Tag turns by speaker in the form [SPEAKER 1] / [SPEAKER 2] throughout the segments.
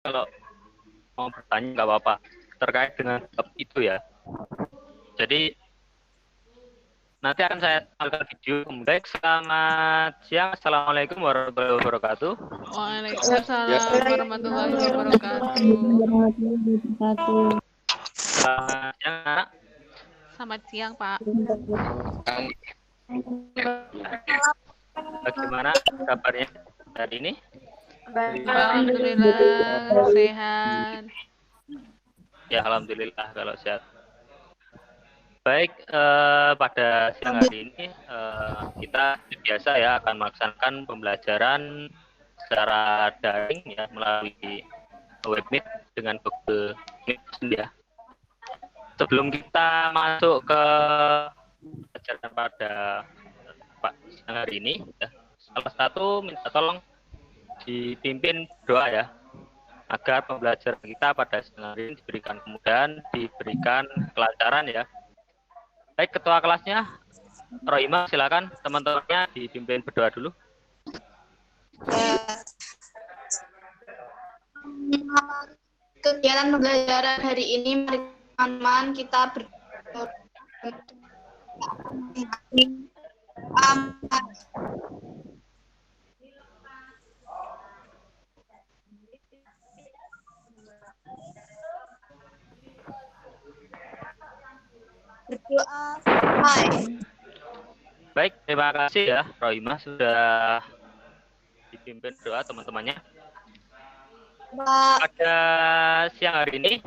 [SPEAKER 1] kalau mau bertanya nggak apa-apa terkait dengan bab itu ya. Jadi nanti akan saya tampilkan video. Baik, selamat siang. Assalamualaikum warahmatullahi wabarakatuh.
[SPEAKER 2] Waalaikumsalam warahmatullahi wabarakatuh.
[SPEAKER 1] Selamat siang, Nak.
[SPEAKER 2] Selamat siang, Pak.
[SPEAKER 1] Bagaimana kabarnya hari ini?
[SPEAKER 2] Alhamdulillah sehat.
[SPEAKER 1] Ya, alhamdulillah kalau sehat. Baik, pada siang hari ini kita biasa ya akan melaksanakan pembelajaran secara daring ya melalui webmeet dengan Google Meet ya. Sebelum kita masuk ke pelajaran pada siang hari ini, ya, salah satu minta tolong dipimpin doa ya, agar pembelajaran kita pada siang hari ini diberikan kemudahan, diberikan kelancaran ya. Baik, ketua kelasnya Rohima, silakan teman-temannya dipimpin berdoa dulu.
[SPEAKER 3] Kegiatan pembelajaran hari ini, mari teman-teman kita berdoa. Berdoa.
[SPEAKER 1] Baik, terima kasih ya Rohima sudah dipimpin doa teman-temannya. Pada siang hari ini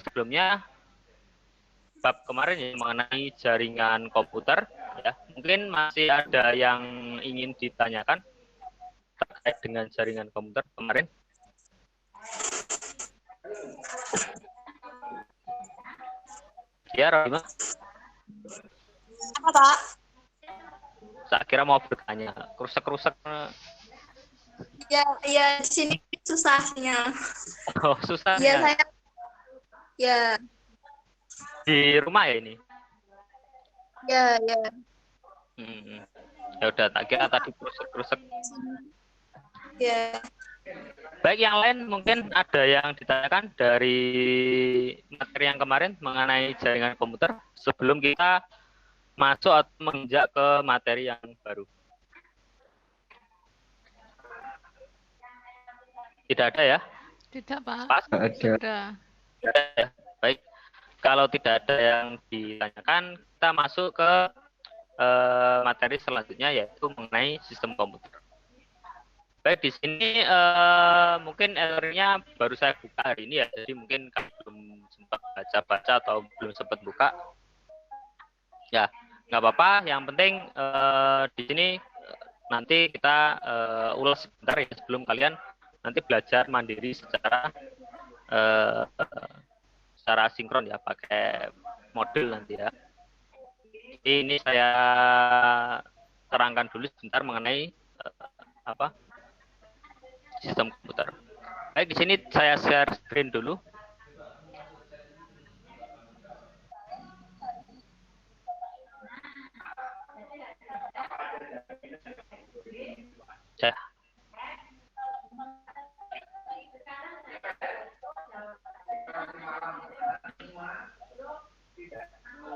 [SPEAKER 1] sebelumnya bab kemarin ya, mengenai jaringan komputer ya, mungkin masih ada yang ingin ditanyakan terkait dengan jaringan komputer kemarin. Ya, Rohima.
[SPEAKER 3] Apa, Pak?
[SPEAKER 1] Saya kira mau bertanya, krusek-krusek.
[SPEAKER 3] Ya, di sini susahnya.
[SPEAKER 1] Oh, susah.
[SPEAKER 3] Ya, saya. Ya.
[SPEAKER 1] Di rumah ya ini?
[SPEAKER 3] Ya.
[SPEAKER 1] Ya udah, tak kira tadi krusek-krusek.
[SPEAKER 3] Ya.
[SPEAKER 1] Baik, yang lain mungkin ada yang ditanyakan dari materi yang kemarin mengenai jaringan komputer sebelum kita masuk atau menginjak ke materi yang baru. Tidak ada ya?
[SPEAKER 2] Tidak, Pak.
[SPEAKER 1] Pas?
[SPEAKER 2] Sudah.
[SPEAKER 1] Baik, kalau tidak ada yang ditanyakan, kita masuk ke materi selanjutnya yaitu mengenai sistem komputer. Baik, di sini mungkin materinya baru saya buka hari ini ya, jadi mungkin kalau belum sempat baca-baca atau belum sempat buka, ya nggak apa-apa. Yang penting di sini nanti kita ulas sebentar ya sebelum kalian nanti belajar mandiri secara sinkron ya, pakai modul nanti ya. Jadi ini saya terangkan dulu sebentar mengenai sistem komputer. Baik, di sini saya share screen dulu.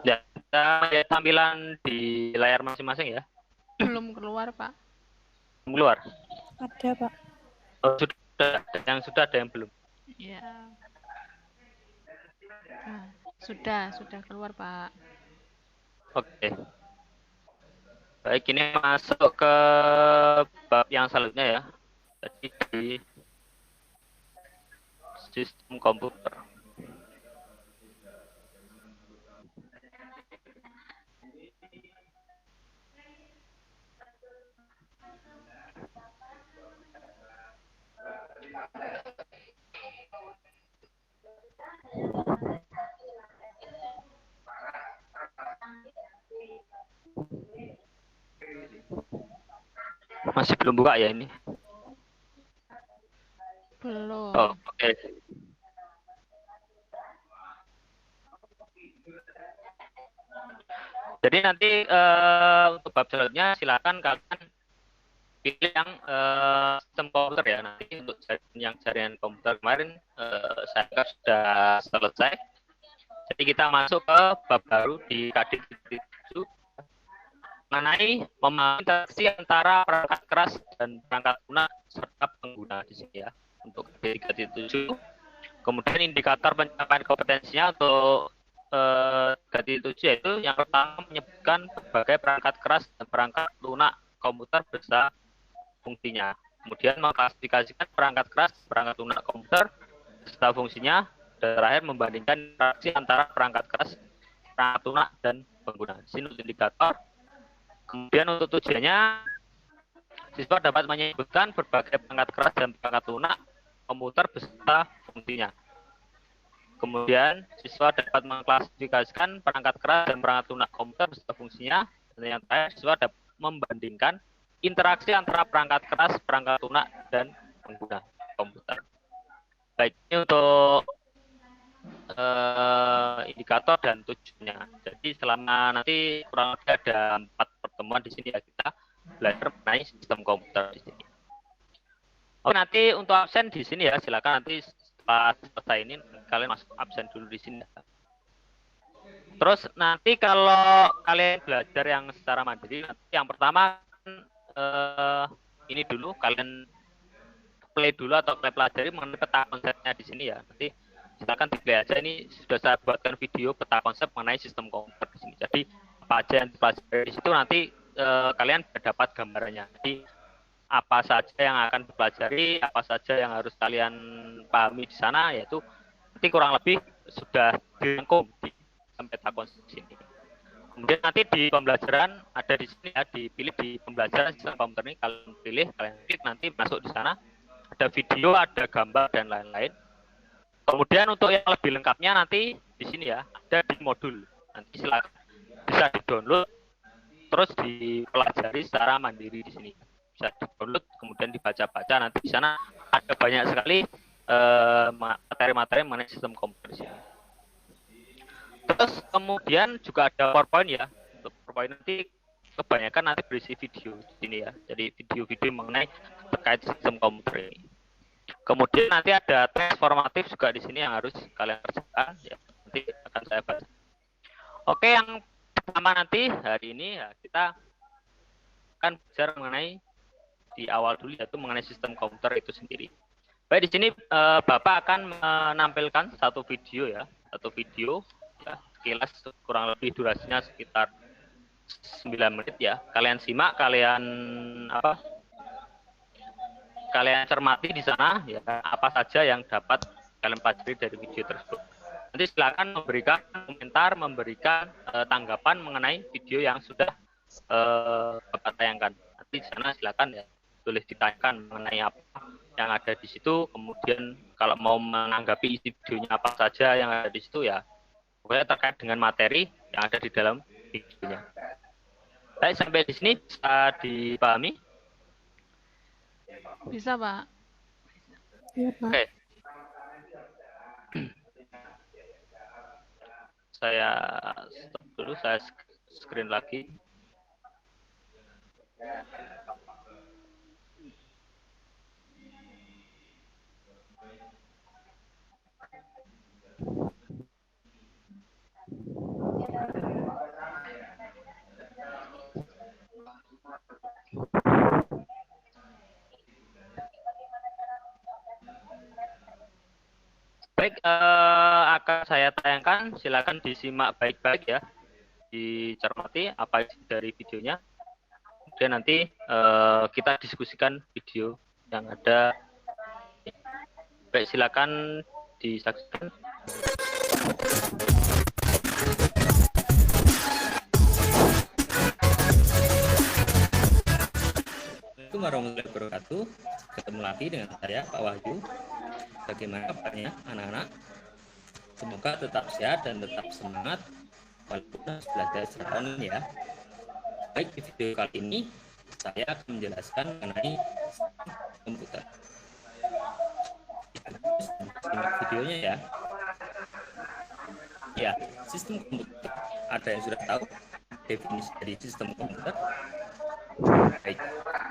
[SPEAKER 1] Ya, kita lihat tampilan di layar masing-masing ya.
[SPEAKER 2] Belum keluar, Pak.
[SPEAKER 1] Belum keluar?
[SPEAKER 4] Ada, Pak.
[SPEAKER 1] Oh, sudah ada yang belum.
[SPEAKER 2] Ya. Nah, sudah keluar, Pak.
[SPEAKER 1] Oke. Baik, ini masuk ke bab yang selanjutnya ya. Jadi di sistem komputer. Masih belum buka ya ini?
[SPEAKER 2] Belum.
[SPEAKER 1] Oh, oke. Jadi nanti untuk bab selanjutnya silakan kalian pilih yang sistem komputer ya. Nanti untuk jaringan komputer kemarin saya sudah selesai. Jadi kita masuk ke bab baru di KD 7 mengenai memahami interaksi antara perangkat keras dan perangkat lunak serta pengguna di sini ya. Untuk KD 7. Kemudian indikator pencapaian kompetensinya untuk KD 7 yaitu yang pertama menyebutkan berbagai perangkat keras dan perangkat lunak komputer beserta fungsinya. Kemudian mengklasifikasikan perangkat keras, perangkat lunak komputer beserta fungsinya. Dan terakhir membandingkan interaksi antara perangkat keras, perangkat lunak dan pengguna. Di sini indikator. Kemudian untuk tujuannya, siswa dapat menyebutkan berbagai perangkat keras dan perangkat lunak komputer beserta fungsinya. Kemudian siswa dapat mengklasifikasikan perangkat keras dan perangkat lunak komputer beserta fungsinya. Dan yang terakhir, siswa dapat membandingkan interaksi antara perangkat keras, perangkat lunak, dan pengguna komputer. Baik, ini untuk indikator dan tujuannya. Jadi selama nanti kurang lebih ada 4 pertemuan di sini ya, kita belajar mengenai sistem komputer di sini. Oke, nanti untuk absen di sini ya, silakan nanti setelah selesai ini kalian masuk absen dulu di sini. Terus nanti kalau kalian belajar yang secara mandiri, nanti yang pertama ini dulu kalian play dulu atau play pelajari mengenai peta konsepnya di sini ya. Nanti silakan di-play aja, ini sudah saya buatkan video peta konsep mengenai sistem komputer di sini. Jadi apa aja yang dipelajari di situ nanti kalian dapat gambarannya. Jadi apa saja yang akan dipelajari, apa saja yang harus kalian pahami di sana, yaitu nanti kurang lebih sudah dirangkum di peta konsep sini. Kemudian nanti di pembelajaran ada di sini ya, dipilih di pembelajaran sistem komputer ini, kalian pilih, kalian klik, nanti masuk di sana. Ada video, ada gambar dan lain-lain. Kemudian untuk yang lebih lengkapnya nanti di sini ya, ada di modul. Nanti silakan bisa di-download terus dipelajari secara mandiri di sini. Bisa di-download kemudian dibaca-baca, nanti di sana ada banyak sekali materi-materi mengenai sistem komputer di sini. Terus kemudian juga ada PowerPoint ya. Untuk PowerPoint nanti kebanyakan nanti berisi video di sini ya. Jadi video-video mengenai terkait sistem komputer ini. Kemudian nanti ada tes formatif juga di sini yang harus kalian kerjakan ya. Nanti akan saya baca. Oke, yang pertama nanti hari ini ya, kita akan bicara mengenai di awal dulu yaitu mengenai sistem komputer itu sendiri. Baik, di sini Bapak akan menampilkan satu video ya, ya, sekilas kurang lebih durasinya sekitar 9 menit ya. Kalian simak, kalian cermati di sana ya, apa saja yang dapat kalian pelajari dari video tersebut. Nanti silakan memberikan komentar, memberikan tanggapan mengenai video yang sudah Bapak tayangkan. Nanti di sana silakan ya, tulis ditanyakan mengenai apa yang ada di situ. Kemudian kalau mau menanggapi isi videonya apa saja yang ada di situ ya, pokoknya terkait dengan materi yang ada di dalam videonya. Baik, sampai di sini bisa dipahami?
[SPEAKER 2] Bisa, Pak.
[SPEAKER 4] Iya, Pak.
[SPEAKER 1] Oke. Saya stop dulu, saya screen lagi. Baik, akan saya tayangkan, silakan disimak baik-baik ya, dicermati apa isi dari videonya. Kemudian nanti kita diskusikan video yang ada. Baik, silakan disaksikan. Assalamualaikum warahmatullahi wabarakatuh. Ketemu lagi dengan saya, Pak Wahyu. Bagaimana kabarnya anak-anak? Semoga tetap sehat dan tetap semangat walaupun harus belajar secara online ya. Baik, di video kali ini saya akan menjelaskan mengenai sistem komputer. Simak videonya ya. Ya, sistem komputer. Ada yang sudah tahu definisi dari sistem komputer? Baik.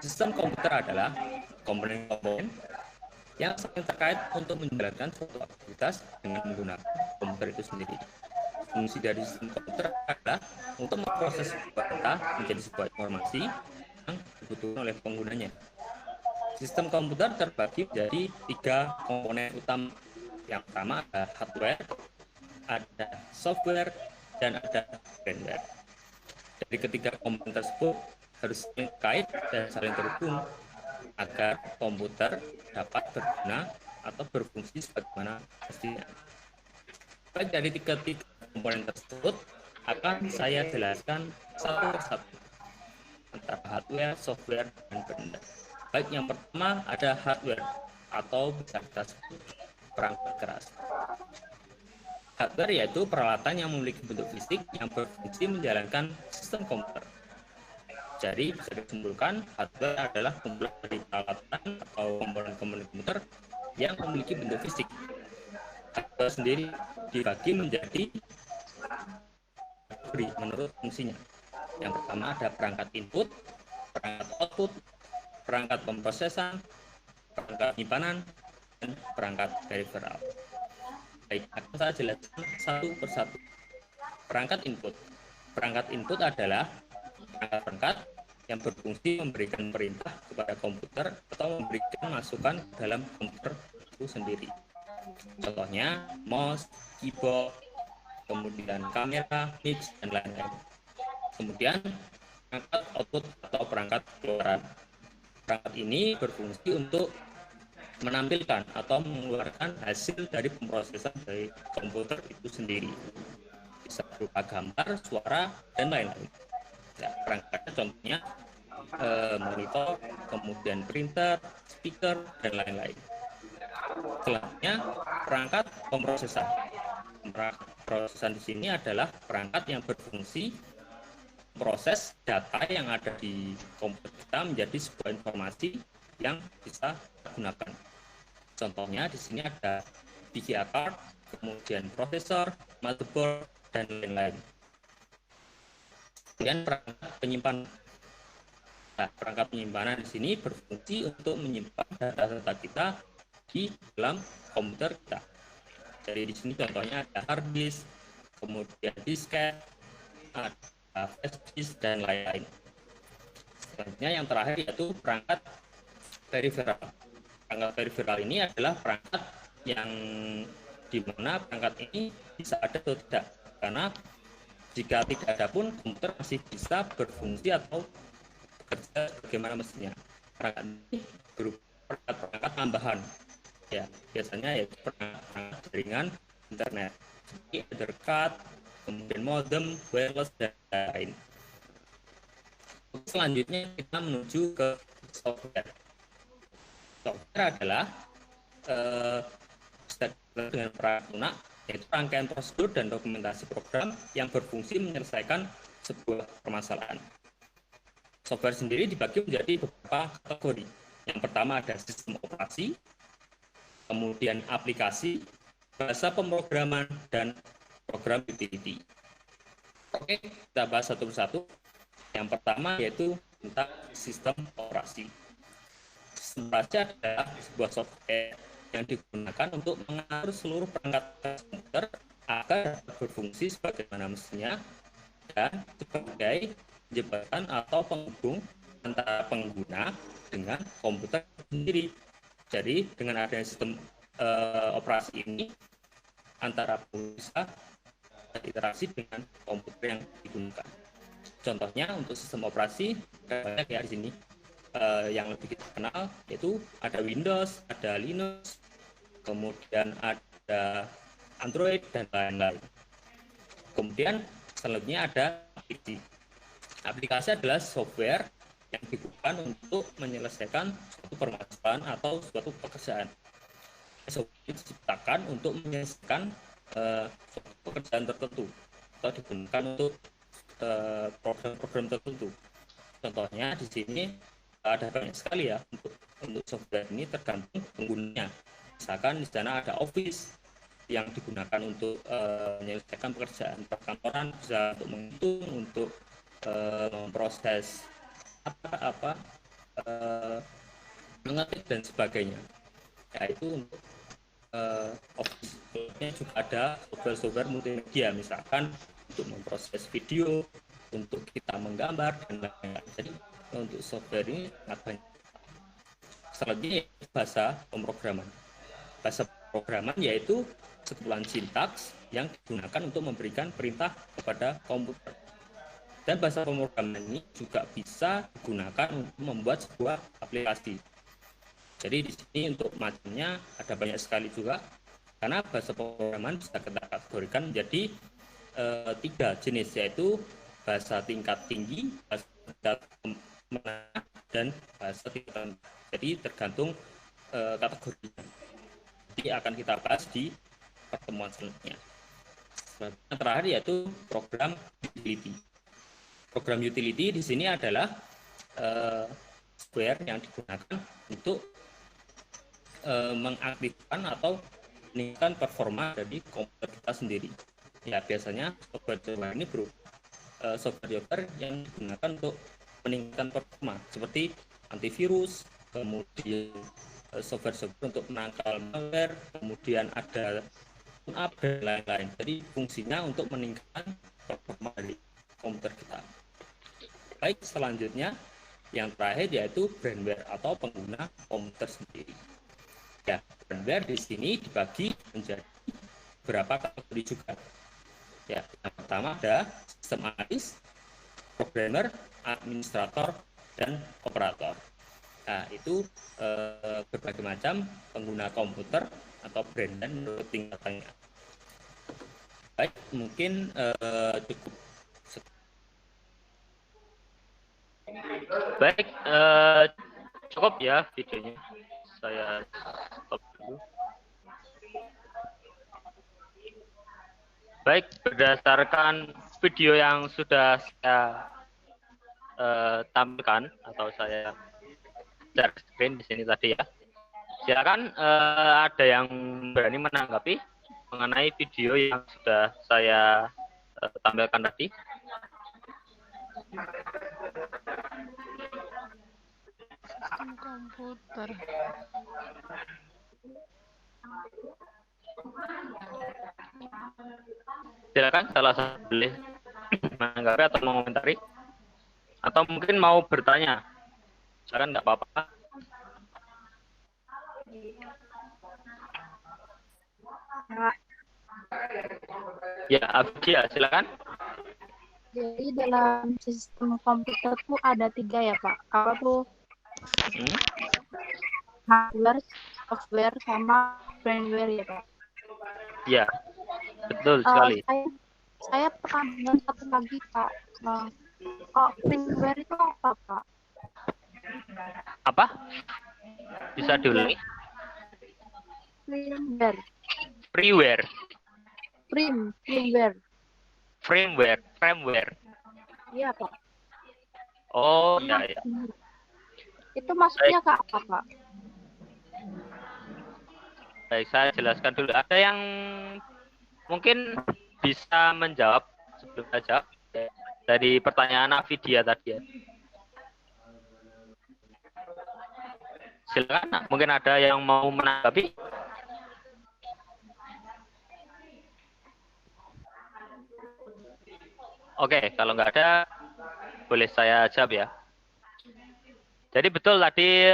[SPEAKER 5] Sistem komputer adalah komponen-komponen yang saling terkait untuk menjalankan suatu aktivitas dengan menggunakan komputer itu sendiri. Fungsi dari sistem komputer adalah untuk memproses sebuah data menjadi sebuah informasi yang dibutuhkan oleh penggunanya. Sistem komputer terbagi menjadi 3 komponen utama. Yang pertama ada hardware, ada software, dan ada firmware. Dari ketiga komponen tersebut harus saling terkait dan saling terhubung agar komputer dapat berguna atau berfungsi sebagaimana mestinya. Baik, dari tiga komponen tersebut akan saya jelaskan satu persatu antara hardware, software, dan firmware. Baik, yang pertama ada hardware atau bisa kita sebut perangkat keras. Hardware yaitu peralatan yang memiliki bentuk fisik yang berfungsi menjalankan sistem komputer. Jadi bisa disimpulkan hardware adalah kumpulan dari peralatan atau komponen-komponen komputer yang memiliki bentuk fisik. Hardware sendiri dibagi menjadi kategori menurut fungsinya. Yang pertama ada perangkat input, perangkat output, perangkat pemrosesan, perangkat penyimpanan, dan perangkat peripheral. Baik, akan saya jelaskan satu persatu. Perangkat input. Perangkat input adalah perangkat yang berfungsi memberikan perintah kepada komputer atau memberikan masukan dalam komputer itu sendiri. Contohnya mouse, keyboard, kemudian kamera, mix, dan lain-lain. Kemudian perangkat output atau perangkat keluaran. Perangkat ini berfungsi untuk menampilkan atau mengeluarkan hasil dari pemrosesan dari komputer itu sendiri. Bisa berupa gambar, suara, dan lain-lain. Ya, perangkatnya contohnya monitor, kemudian printer, speaker, dan lain-lain. Selanjutnya perangkat pemrosesan. Pemrosesan di sini adalah perangkat yang berfungsi proses data yang ada di komputer kita menjadi sebuah informasi yang bisa digunakan. Contohnya di sini ada VGA card, kemudian prosesor, motherboard, dan lain-lain. Kemudian perangkat penyimpanan. Nah, perangkat penyimpanan di sini berfungsi untuk menyimpan data-data kita di dalam komputer kita. Jadi di sini contohnya ada hard disk, kemudian disket, ada flash disk, dan lain-lain. Selanjutnya yang terakhir yaitu perangkat peripheral. Perangkat peripheral ini adalah perangkat yang dimana perangkat ini bisa ada atau tidak, karena jika tidak ada pun komputer masih bisa berfungsi atau bekerja bagaimana mestinya. Perangkat ini berupa perangkat tambahan, ya biasanya yaitu perangkat jaringan internet seperti ethercard, kemudian modem, wireless, dan lain. Selanjutnya kita menuju ke software. Software adalah dengan perangkat lunak, yaitu rangkaian prosedur dan dokumentasi program yang berfungsi menyelesaikan sebuah permasalahan. Software sendiri dibagi menjadi beberapa kategori. Yang pertama ada sistem operasi, kemudian aplikasi, bahasa pemrograman, dan program utility. Oke, kita bahas satu persatu. Yang pertama yaitu tentang sistem operasi. Sistem operasi adalah sebuah software yang digunakan untuk mengatur seluruh perangkat komputer agar berfungsi sebagaimana mestinya dan sebagai jembatan atau penghubung antara pengguna dengan komputer sendiri. Jadi dengan adanya sistem operasi ini, antara pengguna bisa interaksi dengan komputer yang digunakan. Contohnya untuk sistem operasi banyak ya di sini. Yang lebih kita kenal yaitu ada Windows, ada Linux, kemudian ada Android, dan lain-lain. Kemudian selanjutnya ada aplikasi. Aplikasi adalah software yang digunakan untuk menyelesaikan suatu permasalahan atau suatu pekerjaan. Software diciptakan untuk menyelesaikan suatu pekerjaan tertentu atau digunakan untuk program-program tertentu. Contohnya di sini ada banyak sekali ya untuk software ini, tergantung penggunanya. Misalkan di sana ada Office yang digunakan untuk menyelesaikan pekerjaan perkantoran, bisa untuk menghitung, untuk memproses mengetik dan sebagainya. Yaitu untuk Office juga ada software-software multimedia, misalkan untuk memproses video, untuk kita menggambar dan lain-lain. Jadi untuk software ini sangat banyak. Selanjutnya bahasa pemrograman. Bahasa pemrograman yaitu sekumpulan sintaks yang digunakan untuk memberikan perintah kepada komputer. Dan bahasa pemrograman ini juga bisa digunakan untuk membuat sebuah aplikasi. Jadi di sini untuk macamnya ada banyak sekali juga, karena bahasa pemrograman bisa kita kategorikan menjadi 3 jenis, yaitu bahasa tingkat tinggi, bahasa tingkat menengah, dan bahasa tingkat rendah. Jadi tergantung kategorinya. Jadi akan kita bahas di pertemuan selanjutnya. Yang terakhir yaitu program utility. Program utility di sini adalah software yang digunakan untuk mengaktifkan atau meningkatkan performa dari komputer kita sendiri. Ya, biasanya software ini software yang digunakan untuk meningkatkan performa seperti antivirus, kemudian software untuk menangkal malware, kemudian ada tune-up dan lain-lain. Jadi fungsinya untuk meningkatkan performa dari komputer kita. Baik, selanjutnya yang terakhir yaitu brandware atau pengguna komputer sendiri. Ya, brandware di sini dibagi menjadi beberapa kategori juga. Ya, yang pertama ada sistem analis, programmer, administrator, dan operator. Nah, itu berbagai macam pengguna komputer atau brand menurut tingkatannya. Baik, mungkin cukup.
[SPEAKER 1] Baik, cukup ya videonya. Saya stop dulu. Baik, berdasarkan video yang sudah saya tampilkan atau saya share screen di sini tadi ya. Silakan ada yang berani menanggapi mengenai video yang sudah saya tampilkan tadi.
[SPEAKER 2] Sistem komputer.
[SPEAKER 1] Silakan salah satu boleh menanggapi atau mengomentari atau mungkin mau bertanya. Silakan, nggak apa-apa. Ya, Abdia, silakan.
[SPEAKER 4] Jadi dalam sistem komputer tuh ada 3 ya Pak. Apa tuh? Hardware, software, sama firmware ya Pak.
[SPEAKER 1] Ya, betul sekali.
[SPEAKER 4] Saya pernah dengar satu lagi Pak. Kok firmware itu apa Pak?
[SPEAKER 1] Apa? Bisa diulangi?
[SPEAKER 4] Firmware.
[SPEAKER 1] Freeware. Firmware.
[SPEAKER 4] Iya Pak.
[SPEAKER 1] Oh, ya, ya.
[SPEAKER 4] Itu maksudnya ke apa Pak?
[SPEAKER 1] Baik, saya jelaskan dulu. Ada yang mungkin bisa menjawab sebelum saya jawab dari pertanyaan Afidia tadi ya. Silakan, mungkin ada yang mau menanggapi. Oke, kalau nggak ada, boleh saya jawab ya. Jadi betul tadi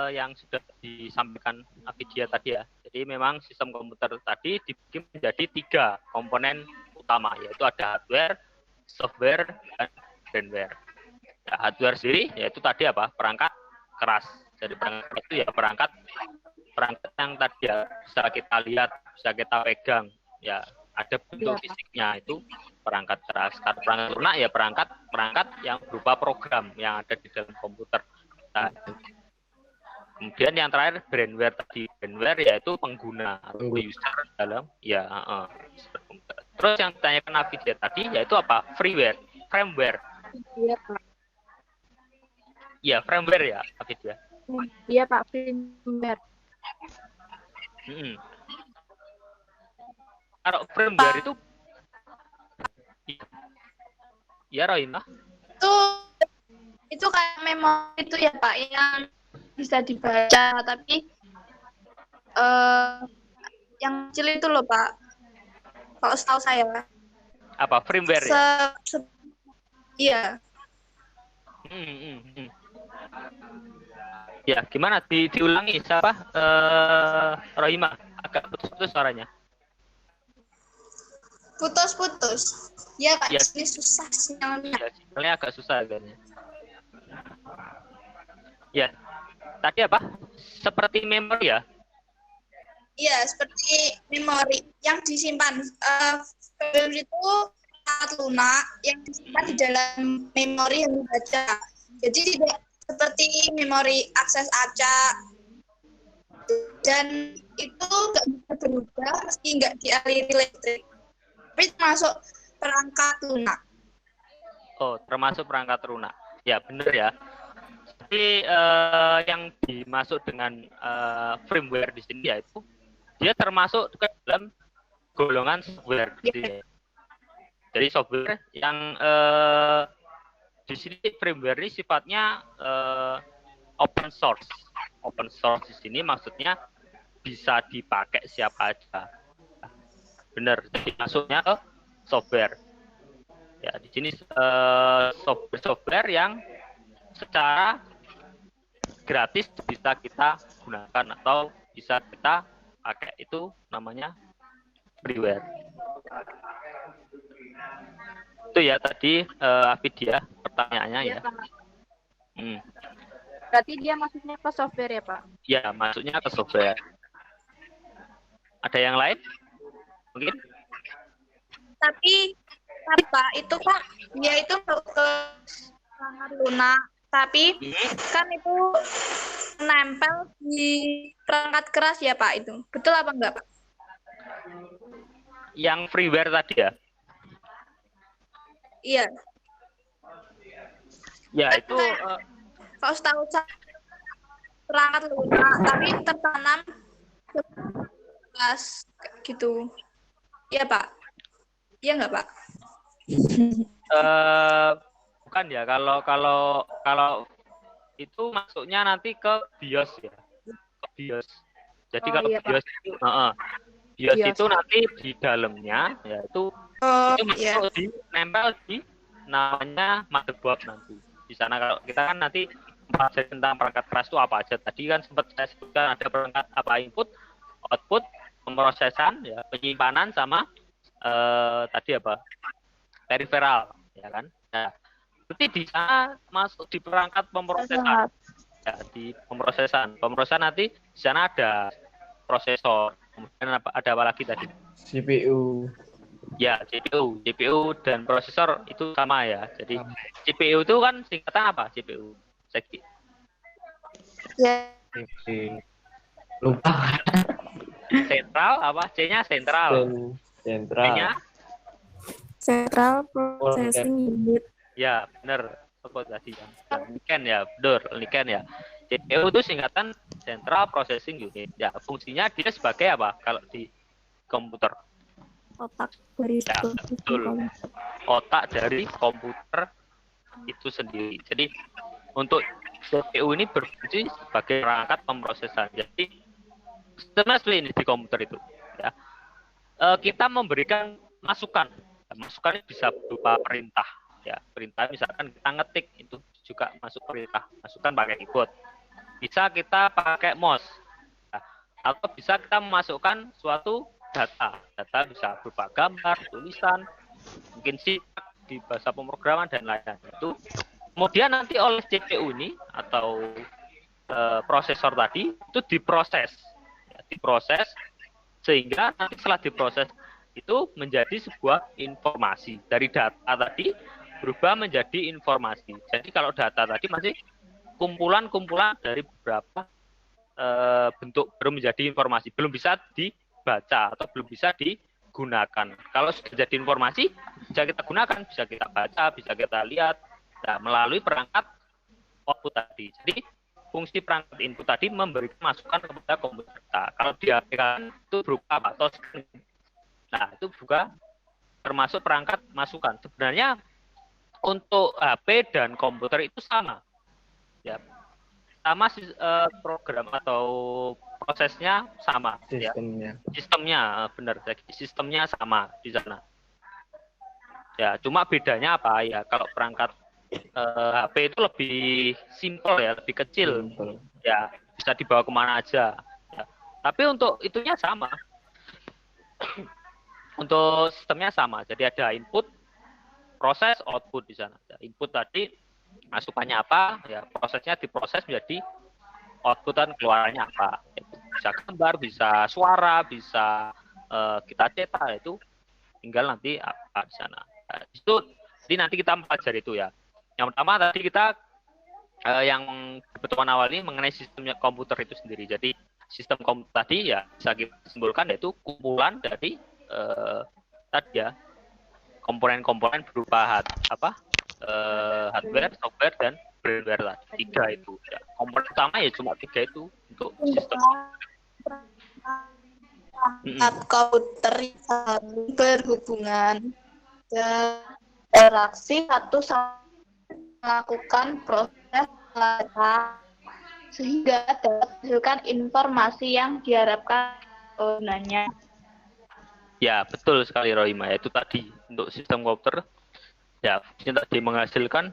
[SPEAKER 1] yang sudah disampaikan Afidia tadi ya. Jadi memang sistem komputer tadi dibagi menjadi 3 komponen utama, yaitu ada hardware, software, dan firmware. Ya, hardware sendiri yaitu tadi apa? Perangkat keras. Jadi perangkat itu ya perangkat yang tadi ya bisa kita lihat, bisa kita pegang. Ya, ada bentuk fisiknya itu perangkat keras. Kalau perangkat lunak ya perangkat yang berupa program yang ada di dalam komputer. Nah, kemudian yang terakhir brandware tadi. Brandware yaitu pengguna atau user dalam ya komputer. Terus yang ditanyakan Afidia tadi yaitu apa? Firmware. Ya, firmware ya Afidia.
[SPEAKER 4] Iya Pak, firmware.
[SPEAKER 1] Kalau firmware itu ya Rohimah.
[SPEAKER 3] Itu itu kayak memori itu ya Pak, yang bisa dibaca, tapi yang kecil itu loh Pak, kalau setahu saya.
[SPEAKER 1] Apa firmware ya?
[SPEAKER 3] Iya.
[SPEAKER 1] Ya, gimana? Diulangi siapa? Rohima, agak putus-putus suaranya.
[SPEAKER 3] Putus-putus. Ya Pak,
[SPEAKER 1] Ya.
[SPEAKER 3] ini susah sinyalnya.
[SPEAKER 1] Ya, sinyalnya agak susah kayaknya. Ya, tadi apa? Seperti memori ya?
[SPEAKER 3] Iya, seperti memori yang disimpan. Film itu sangat lunak yang disimpan di dalam memori yang dibaca. Jadi tidak seperti memori akses acak, dan itu nggak bisa berubah meski nggak dialiri listrik. Tapi termasuk perangkat lunak.
[SPEAKER 1] Oh, termasuk perangkat lunak. Ya, benar ya. Jadi yang dimaksud dengan firmware di sini yaitu dia termasuk ke dalam golongan software. Jadi software yang di sini firmware ini sifatnya open source. Open source di sini maksudnya bisa dipakai siapa aja. Benar. Jadi masuknya ke software. Ya, di sini software yang secara gratis bisa kita gunakan atau bisa kita pakai, itu namanya freeware. Itu ya tadi Afidia pertanyaannya ya.
[SPEAKER 4] Berarti dia masuknya ke software ya Pak?
[SPEAKER 1] Ya, masuknya ke software. Ada yang lain? Mungkin?
[SPEAKER 3] Tapi Pak, itu Pak, dia itu ke sangat lunak, tapi kan itu nempel di perangkat keras ya Pak itu. Betul apa enggak Pak?
[SPEAKER 1] Yang freeware tadi ya?
[SPEAKER 3] Iya.
[SPEAKER 1] Ya, itu
[SPEAKER 3] kalau setahu saya perangkat lunak, tapi tertanam ke keras gitu. Iya Pak. Iya enggak Pak?
[SPEAKER 1] bukan ya, kalau itu masuknya nanti ke BIOS ya, ke BIOS. Jadi kalau
[SPEAKER 4] iya,
[SPEAKER 1] BIOS itu, BIOS itu nanti di dalamnya ya itu masuk di nempel di namanya motherboard nanti. Di sana kalau kita kan nanti bahas tentang perangkat keras itu apa aja. Tadi kan sempat saya sebutkan ada perangkat apa input, output, pemrosesan, ya, penyimpanan sama tadi apa peripheral, ya kan. Nah, berarti di sana masuk di perangkat pemrosesan. Ya, di pemrosesan nanti di sana ada prosesor, kemudian ada apa lagi tadi?
[SPEAKER 6] CPU.
[SPEAKER 1] Ya, CPU dan prosesor itu sama ya. Jadi CPU itu kan singkatan apa? CPU.
[SPEAKER 3] Ya.
[SPEAKER 6] Lupa.
[SPEAKER 1] Sentral apa? C-nya sentral.
[SPEAKER 6] Sentral.
[SPEAKER 1] C-nya
[SPEAKER 2] Central Processing Unit.
[SPEAKER 1] ya, benar. Apa tadi ya? Niken ya, betul, Niken ya. CPU itu singkatan Central Processing Unit. Ya, fungsinya dia sebagai apa kalau di komputer?
[SPEAKER 2] Otak dari
[SPEAKER 1] Ya, betul. Otak dari komputer itu sendiri. Jadi untuk CPU ini berfungsi sebagai perangkat pemrosesan. Jadi sebenarnya ini di komputer itu, ya, kita memberikan masukan. Masukan ini bisa berupa perintah. Ya, perintah misalkan kita ngetik itu juga masuk perintah. Masukan pakai keyboard. Bisa kita pakai mouse. Nah, atau bisa kita memasukkan suatu data. Data bisa berupa gambar, tulisan, mungkin simak di bahasa pemrograman dan lain-lain. Itu kemudian nanti oleh CPU ini atau prosesor tadi itu diproses, ya, diproses sehingga nanti setelah diproses itu menjadi sebuah informasi dari data tadi berubah menjadi informasi. Jadi kalau data tadi masih kumpulan-kumpulan dari beberapa bentuk baru menjadi informasi, belum bisa dibaca atau belum bisa digunakan. Kalau sudah jadi informasi bisa kita gunakan, bisa kita baca, bisa kita lihat, nah, melalui perangkat output tadi. Jadi fungsi perangkat input tadi memberikan masukan kepada komputer kita. Kalau diaplikasikan itu berupa apa? Nah, itu juga termasuk perangkat masukan. Sebenarnya untuk HP dan komputer itu sama. Ya. Sama program atau prosesnya sama ya. Sistemnya benar, sistemnya sama di sana. Ya, cuma bedanya apa ya? Kalau perangkat HP itu lebih simpel ya, lebih kecil. Ya, bisa dibawa kemana aja. Ya. Tapi untuk itunya sama. Untuk sistemnya sama. Jadi ada input, proses, output di sana. Ya, input tadi masukannya apa, ya prosesnya diproses menjadi output dan keluarannya apa. Bisa gambar, bisa suara, bisa kita cetak, itu tinggal nanti apa di sana. Nah, itu jadi nanti kita pelajari itu ya. Yang pertama tadi kita yang pertemuan awal ini mengenai sistemnya komputer itu sendiri. Jadi sistem komputer tadi ya bisa kita simpulkan yaitu kumpulan dari tadi ya komponen-komponen berupa hardware, software, dan firmware tadi. 3 itu. Ya. Komponen utama ya cuma 3 itu untuk sistem.
[SPEAKER 3] Komputer yang berhubungan dan interaksi satu sama melakukan proses data sehingga dapat menghasilkan informasi yang diharapkan penggunanya.
[SPEAKER 1] Ya, betul sekali Rohima. Itu tadi untuk sistem komputer ya fungsinya tadi menghasilkan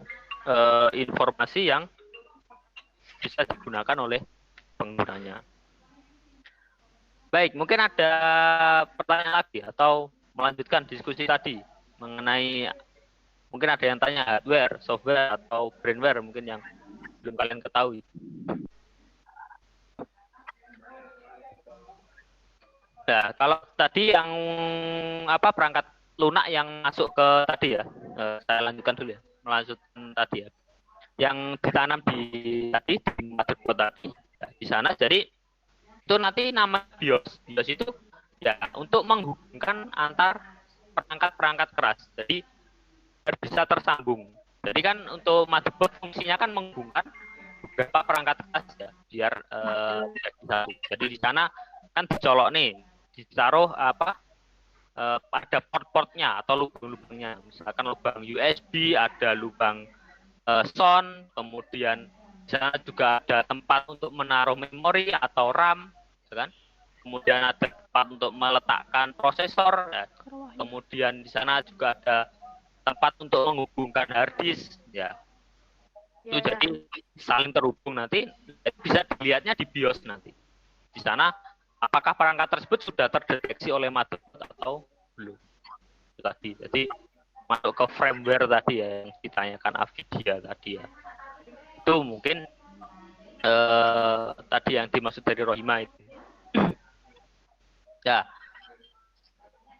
[SPEAKER 1] informasi yang bisa digunakan oleh penggunanya. Baik, mungkin ada pertanyaan lagi atau melanjutkan diskusi tadi mengenai mungkin ada yang tanya hardware, software, atau firmware mungkin yang belum kalian ketahui. Nah, kalau tadi yang perangkat lunak yang masuk ke tadi ya, saya lanjutkan dulu ya, melanjutkan tadi ya, yang ditanam di motherboard tadi ya, di sana. Jadi itu nanti nama BIOS itu ya untuk menghubungkan antar perangkat keras. Jadi bisa tersambung. Jadi kan untuk motherboard fungsinya kan menghubungkan beberapa perangkat keras ya, biar bisa. Jadi di sana kan dicolok nih, ditaruh ada port-portnya atau lubang-lubangnya. Misalkan lubang USB, ada lubang sound, kemudian di sana juga ada tempat untuk menaruh memori atau RAM, kan? Kemudian ada tempat untuk meletakkan prosesor, ya. Kemudian di sana juga ada tempat untuk menghubungkan hard disk, ya. Itu jadi saling terhubung nanti, bisa dilihatnya di BIOS nanti. Di sana apakah perangkat tersebut sudah terdeteksi oleh motherboard atau belum? Itu tadi. Jadi masuk ke firmware tadi ya yang ditanyakan Avidia tadi ya. Itu mungkin tadi yang dimaksud dari Rohima itu. Ya.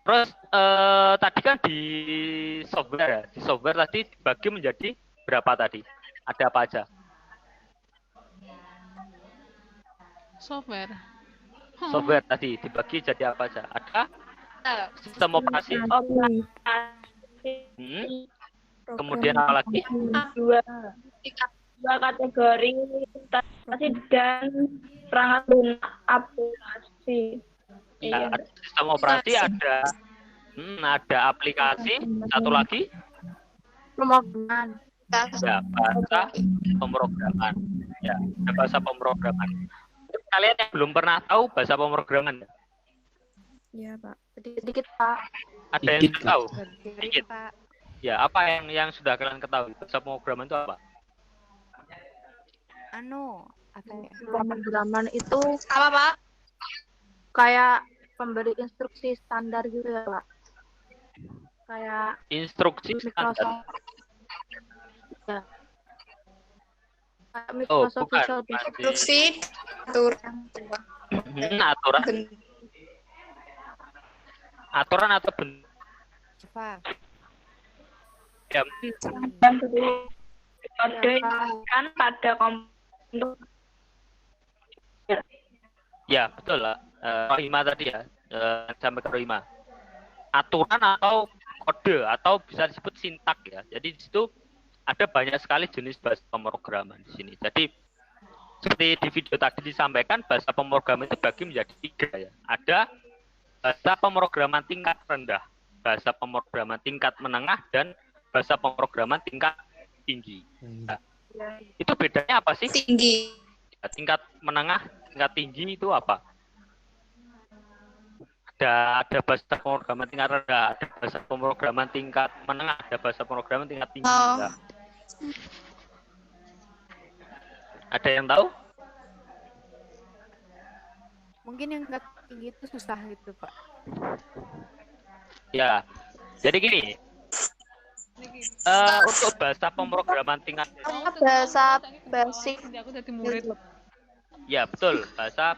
[SPEAKER 1] Terus tadi kan di software ya. Di software tadi dibagi menjadi berapa tadi? Ada apa aja? Software tadi dibagi jadi apa aja? Ada sistem operasi. Kemudian apa lagi?
[SPEAKER 3] Dua kategori aplikasi dan perangkat lunak aplikasi.
[SPEAKER 1] Ya, ada sistem operasi, ada aplikasi, satu lagi
[SPEAKER 4] Pemrograman.
[SPEAKER 1] ya bahasa pemrograman. Ya, ada bahasa pemrograman. Kalian yang belum pernah tahu bahasa pemrograman?
[SPEAKER 2] Iya, Pak.
[SPEAKER 4] Sedikit, Pak.
[SPEAKER 1] Ada yang sudah tahu? Sedikit. Ya, apa yang sudah kalian ketahui? Bahasa pemrograman itu apa?
[SPEAKER 4] Pemrograman itu
[SPEAKER 3] Apa, Pak?
[SPEAKER 4] kayak pemberi instruksi standar gitu ya, Pak. Kayak
[SPEAKER 1] Instruksi standar.
[SPEAKER 4] Microsoft. Ya. Kayak
[SPEAKER 1] Oh,
[SPEAKER 4] Microsoft
[SPEAKER 1] bukan.
[SPEAKER 4] Visual Basic.
[SPEAKER 3] Instruksi
[SPEAKER 1] Aturan atau bentuk. Ya,
[SPEAKER 3] kode kan pada komputer.
[SPEAKER 1] ya betul lah. Rohima tadi ya, sampai ke Rohima. Aturan atau kode atau bisa disebut sintak ya. Jadi di situ ada banyak sekali jenis bahasa pemrograman di sini. Jadi seperti di video tadi disampaikan, bahasa pemrograman itu dibagi menjadi 3 ya. Ada bahasa pemrograman tingkat rendah, bahasa pemrograman tingkat menengah, dan bahasa pemrograman tingkat tinggi. Nah, itu bedanya apa sih?
[SPEAKER 3] Tinggi.
[SPEAKER 1] Tingkat menengah, tingkat tinggi itu apa? Ada bahasa pemrograman tingkat rendah, ada bahasa pemrograman tingkat menengah, ada bahasa pemrograman tingkat tinggi.
[SPEAKER 3] Oh.
[SPEAKER 1] Nah, ada yang tahu?
[SPEAKER 2] Mungkin yang tingkat tinggi itu susah gitu, Pak.
[SPEAKER 1] Ya, jadi gini. Untuk bahasa pemrograman tingkat
[SPEAKER 4] Bahasa basic.
[SPEAKER 7] Aku jadi murid.
[SPEAKER 1] ya betul, bahasa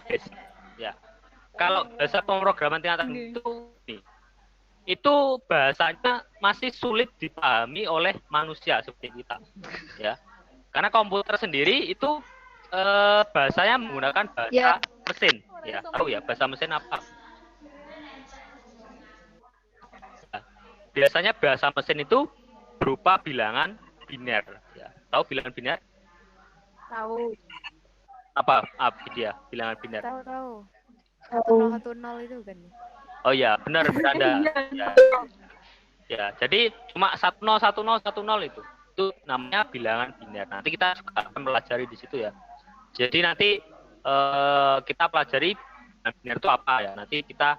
[SPEAKER 1] basic. Ya. Kalau bahasa pemrograman tingkat tinggi itu bahasanya masih sulit dipahami oleh manusia seperti kita. Ya. Karena komputer sendiri itu bahasanya menggunakan bahasa mesin. Ya, tahu ya bahasa mesin apa? Nah, biasanya bahasa mesin itu berupa bilangan biner. Ya. Tahu bilangan biner?
[SPEAKER 2] Tahu,
[SPEAKER 1] Apa dia bilangan biner?
[SPEAKER 2] tahu. 1010 itu kan.
[SPEAKER 1] Oh ya, benar Anda. Ya. Ya, jadi cuma 101010 itu. Itu namanya bilangan biner. Nanti kita juga akan pelajari di situ ya. Jadi nanti kita pelajari bilangan biner itu apa ya. Nanti kita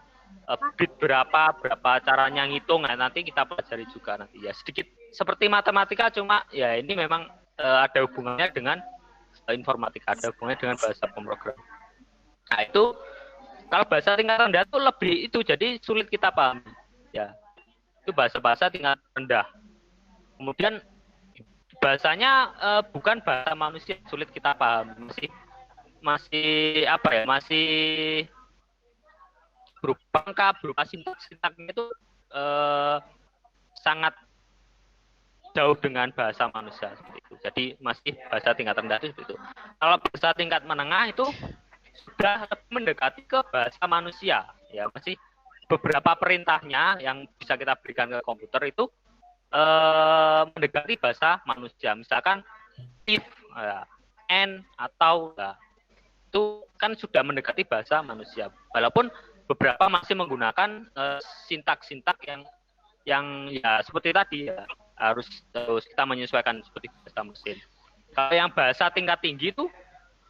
[SPEAKER 1] bit berapa caranya ngitung. Nah, nanti kita pelajari juga nanti ya. Sedikit seperti matematika, cuma ya ini memang ada hubungannya dengan informatika, ada hubungannya dengan bahasa pemrograman. Nah, itu kalau bahasa tingkat rendah itu lebih itu, jadi sulit kita pahami. Ya, itu bahasa-bahasa tingkat rendah. Kemudian bahasanya bukan bahasa manusia, sulit kita pahami. Masih apa ya? Masih berupa angka, berupa sintaknya itu sangat jauh dengan bahasa manusia seperti itu. Jadi masih bahasa tingkat rendah itu seperti itu. Kalau bahasa tingkat menengah itu sudah mendekati ke bahasa manusia, ya masih beberapa perintahnya yang bisa kita berikan ke komputer itu mendekati bahasa manusia. Misalkan if, and atau itu kan sudah mendekati bahasa manusia. Walaupun beberapa masih menggunakan sintak-sintak yang ya seperti tadi ya, harus kita menyesuaikan seperti bahasa mesin. Kalau yang bahasa tingkat tinggi itu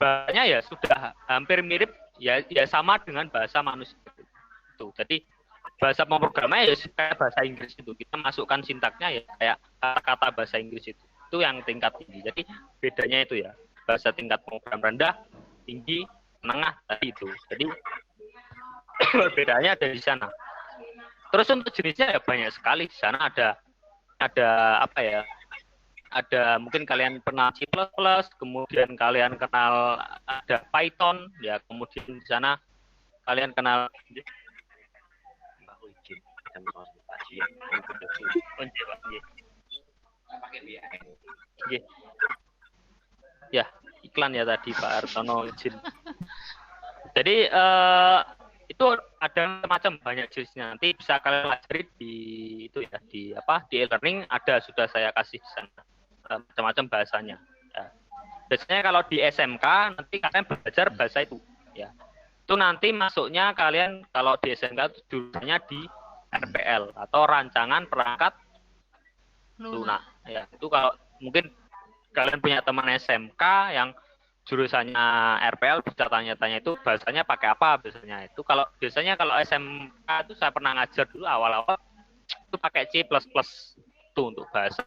[SPEAKER 1] bahasanya ya sudah hampir mirip ya sama dengan bahasa manusia itu. Jadi bahasa pemrogramannya ya kayak bahasa Inggris itu. Kita masukkan sintaknya ya kayak kata-kata bahasa Inggris itu. Itu yang tingkat tinggi. Jadi bedanya itu ya. Bahasa tingkat pemrograman rendah, tinggi, menengah tadi itu. Jadi bedanya ada di sana. Terus untuk jenisnya ya banyak sekali. Di sana ada apa ya? Ada mungkin kalian kenal C++, kemudian kalian kenal ada Python, ya kemudian di sana kalian kenal ya iklan ya tadi Pak Artono izin. Jadi itu ada macam banyak jenisnya. Nanti bisa kalian pelajari di itu ya di e-learning ada sudah saya kasih di sana. Macam-macam bahasanya. Ya. Biasanya kalau di SMK nanti kalian belajar bahasa itu. Ya. Itu nanti masuknya kalian kalau di SMK itu jurusannya di RPL atau rancangan perangkat lunak. Ya. Itu kalau mungkin kalian punya teman SMK yang jurusannya RPL bisa tanya-tanya itu bahasanya pakai apa biasanya. Itu kalau biasanya kalau SMK itu saya pernah ngajar dulu awal-awal itu pakai C++ itu untuk bahasa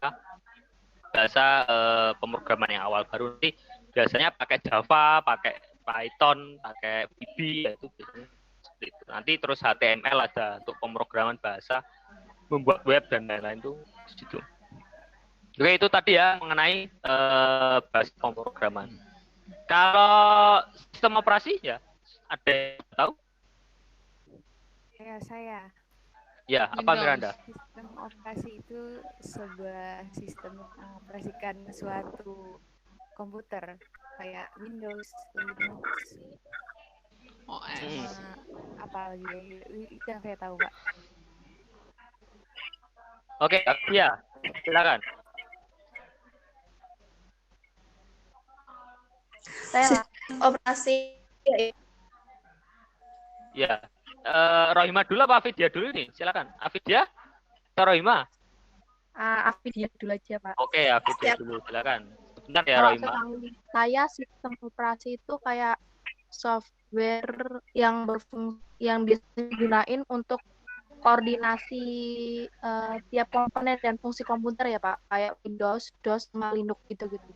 [SPEAKER 1] pemrograman yang awal. Baru nanti biasanya pakai Java, pakai Python, pakai VB, itu biasanya seperti itu. Nanti terus HTML ada untuk pemrograman bahasa, membuat web dan lain-lain itu situ. Oke, itu tadi ya mengenai bahasa pemrograman. Kalau sistem operasi ya ada yang tahu?
[SPEAKER 2] Saya.
[SPEAKER 1] Ya, apa Miranda?
[SPEAKER 2] Sistem operasi itu sebuah sistem yang mengoperasikan suatu komputer kayak Windows, Linux, apa lagi itu yang saya tahu Pak.
[SPEAKER 1] Oke, ya silakan.
[SPEAKER 3] Saya operasi
[SPEAKER 1] Ya, Rohima dulu apa Afidia dulu nih? Silakan, Afidia atau Rohima?
[SPEAKER 2] Afidia dulu aja, Pak.
[SPEAKER 1] Oke, aku
[SPEAKER 3] Siap.
[SPEAKER 1] dulu silakan. Sebentar ya
[SPEAKER 4] Kalau
[SPEAKER 1] Rohima.
[SPEAKER 4] setahu saya sistem operasi itu kayak software yang yang bisa digunain untuk koordinasi tiap komponen dan fungsi komputer ya Pak, kayak Windows, DOS, sama Linux gitu-gitu.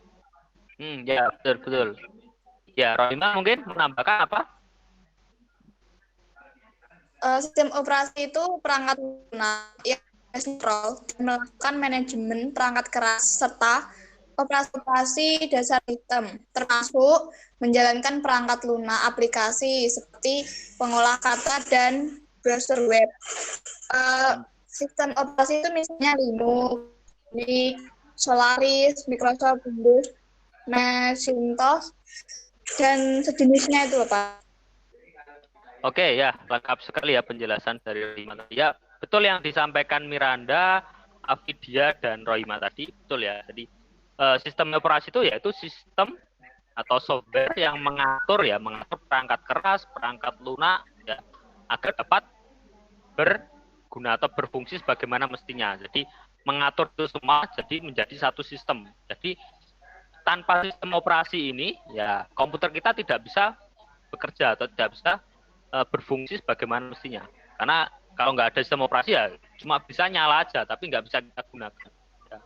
[SPEAKER 1] Ya betul. Ya Rohima mungkin menambahkan apa?
[SPEAKER 3] Sistem operasi itu perangkat lunak yang kontrol dan melakukan manajemen perangkat keras serta operasi dasar sistem, termasuk menjalankan perangkat lunak aplikasi seperti pengolah kata dan browser web. Sistem operasi itu misalnya Linux, Solaris, Microsoft Windows, Macintosh, dan sejenisnya itu, Pak.
[SPEAKER 1] Oke ya, lengkap sekali ya penjelasan dari Rohima tadi. Ya, betul yang disampaikan Miranda, Afidia, dan Rohima tadi, betul ya. Jadi sistem operasi itu yaitu sistem atau software yang mengatur perangkat keras, perangkat lunak ya, agar dapat berguna atau berfungsi sebagaimana mestinya. Jadi mengatur itu semua jadi menjadi satu sistem. Jadi tanpa sistem operasi ini ya komputer kita tidak bisa bekerja atau tidak bisa berfungsi sebagaimana mestinya. Karena kalau nggak ada sistem operasi ya cuma bisa nyala aja, tapi nggak bisa kita gunakan. Ya.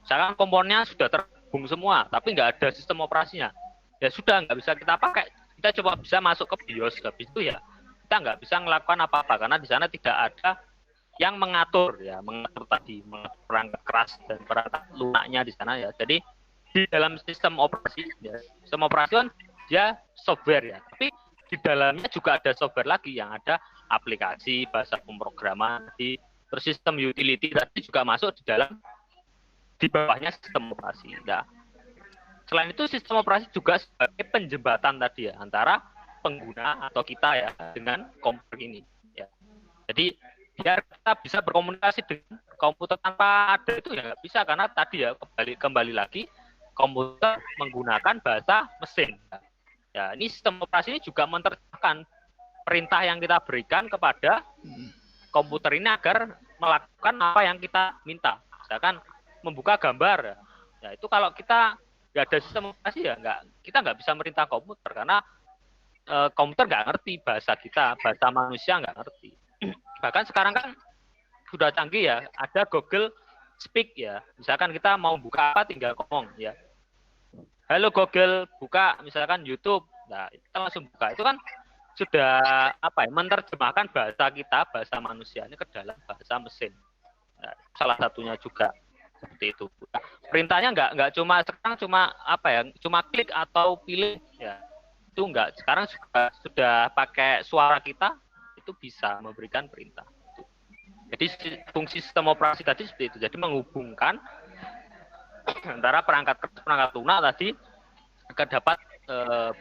[SPEAKER 1] Misalkan komponennya sudah terhubung semua, tapi nggak ada sistem operasinya, ya sudah nggak bisa kita pakai. Kita coba bisa masuk ke BIOS, habis itu ya kita nggak bisa melakukan apa-apa karena di sana tidak ada yang mengatur tadi, mengatur perangkat keras dan perangkat lunaknya di sana ya. Jadi di dalam sistem operasi, ya, sistem operasi kan dia software ya, tapi di dalamnya juga ada software lagi yang ada aplikasi, bahasa pemrograman, terus sistem utility tadi juga masuk di bawahnya sistem operasi. Nah, selain itu sistem operasi juga sebagai penjembatan tadi ya antara pengguna atau kita ya dengan komputer ini. Ya. Jadi biar kita bisa berkomunikasi dengan komputer tanpa ada itu ya nggak bisa karena tadi ya kembali lagi komputer menggunakan bahasa mesin. Ya, ini sistem operasi ini juga menerjemahkan perintah yang kita berikan kepada komputer ini agar melakukan apa yang kita minta. Misalkan membuka gambar, ya itu kalau kita nggak ada sistem operasi ya kita nggak bisa merintah komputer karena komputer nggak ngerti bahasa kita, bahasa manusia nggak ngerti. Bahkan sekarang kan sudah canggih ya, ada Google Speak ya. Misalkan kita mau buka apa tinggal ngomong ya. Halo Google, buka misalkan YouTube. Nah, kita langsung buka. Itu kan sudah menerjemahkan bahasa kita, bahasa manusia ini ke dalam bahasa mesin. Nah, salah satunya juga seperti itu. Nah, perintahnya nggak cuma klik atau pilih ya. Itu enggak. Sekarang sudah pakai suara kita itu bisa memberikan perintah. Jadi fungsi sistem operasi tadi seperti itu. Jadi menghubungkan antara perangkat lunak tadi agar dapat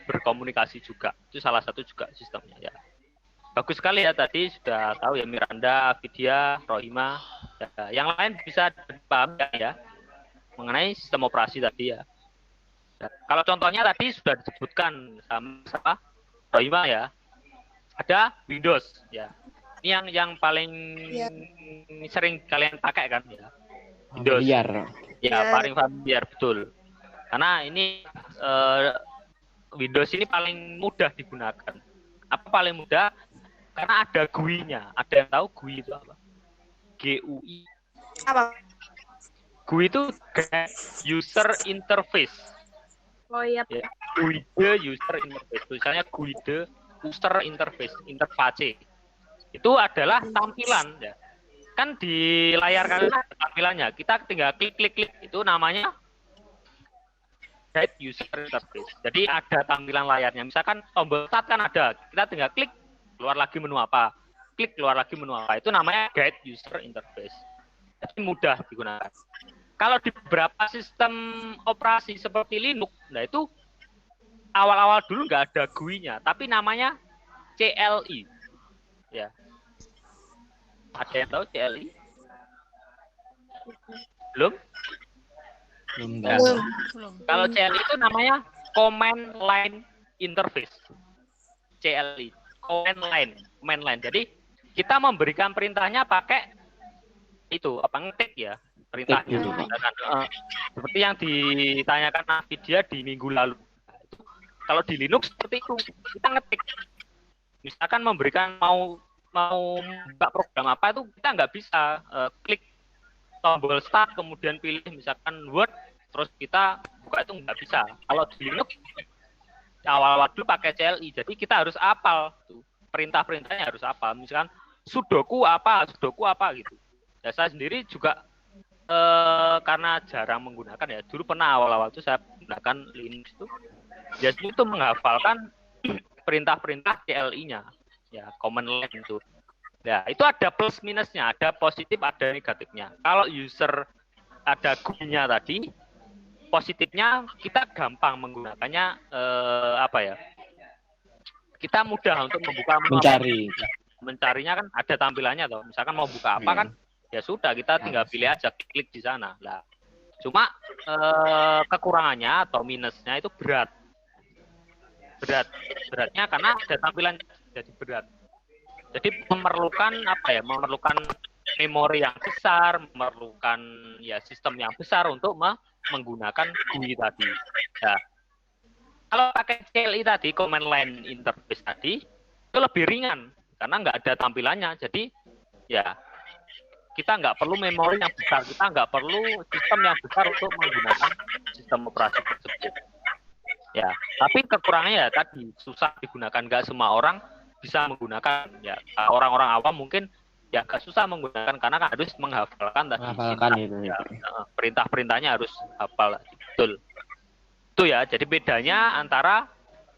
[SPEAKER 1] berkomunikasi juga. Itu salah satu juga sistemnya ya. Bagus sekali ya tadi sudah tahu ya Miranda, Vidya, Rohima. Ya, yang lain bisa dipahami ya mengenai sistem operasi tadi ya. Ya. Kalau contohnya tadi sudah disebutkan sama Rohima ya. Ada Windows ya. Ini yang paling sering kalian pakai kan ya. Windows. Ya, paling familiar betul. Karena ini Windows ini paling mudah digunakan. Apa paling mudah? Karena ada GUI-nya. Ada yang tahu GUI itu apa? GUI.
[SPEAKER 3] Apa?
[SPEAKER 1] GUI itu User Interface.
[SPEAKER 4] Oh iya.
[SPEAKER 1] Ya, GUI the User Interface. Tulisannya GUI the User Interface, interface. Itu adalah tampilan ya. Kan di layar kalian ada tampilannya. Kita tinggal klik. Itu namanya Guide User Interface. Jadi ada tampilan layarnya. Misalkan tombol start kan ada. Kita tinggal klik, keluar lagi menu apa. Klik, keluar lagi menu apa. Itu namanya Guide User Interface. Jadi mudah digunakan. Kalau di beberapa sistem operasi seperti Linux, nah itu awal-awal dulu nggak ada GUI-nya. Tapi namanya CLI. Ya. Ada yang tahu CLI? Belum?
[SPEAKER 6] Belum.
[SPEAKER 1] Kalau CLI itu namanya Command Line Interface. CLI, Command Line. Jadi kita memberikan perintahnya pakai itu ngetik ya. perintah
[SPEAKER 6] Klik dulu, Pak.
[SPEAKER 1] digunakan. Seperti yang ditanyakan Nvidia di minggu lalu. Nah, itu, kalau di Linux seperti itu, kita ngetik. Misalkan memberikan mau buka program apa itu kita nggak bisa klik tombol start kemudian pilih misalkan Word terus kita buka itu nggak bisa. Kalau di Linux awal-awal dulu pakai CLI, jadi kita harus hafal tuh. Perintah-perintahnya harus hafal. Misalkan sudoku apa gitu. Ya, saya sendiri juga karena jarang menggunakan ya. Dulu pernah awal-awal itu saya menggunakan Linux itu. Jadi itu menghafalkan perintah-perintah CLI-nya. Ya, command line itu. Ya, itu ada plus minusnya, ada positif, ada negatifnya. Kalau user ada GUI-nya tadi, positifnya kita gampang menggunakannya kita mudah untuk membuka mencarinya kan ada tampilannya toh. Misalkan mau buka apa kan ya sudah kita tinggal pilih aja klik di sana. Lah. Cuma kekurangannya atau minusnya itu beratnya karena ada tampilan jadi berat. Jadi memerlukan memori yang besar, memerlukan ya sistem yang besar untuk menggunakan GUI tadi. Nah, kalau pakai CLI tadi, command line interface tadi, itu lebih ringan karena nggak ada tampilannya. Jadi ya kita nggak perlu memori yang besar, kita nggak perlu sistem yang besar untuk menggunakan sistem operasi tersebut. Ya, tapi kekurangannya ya tadi susah digunakan, nggak semua orang bisa menggunakan. Ya, orang-orang awam mungkin ya agak susah menggunakan karena kan harus menghafalkan tadi. Ya, perintah-perintahnya harus hafal. Betul. Itu ya, jadi bedanya antara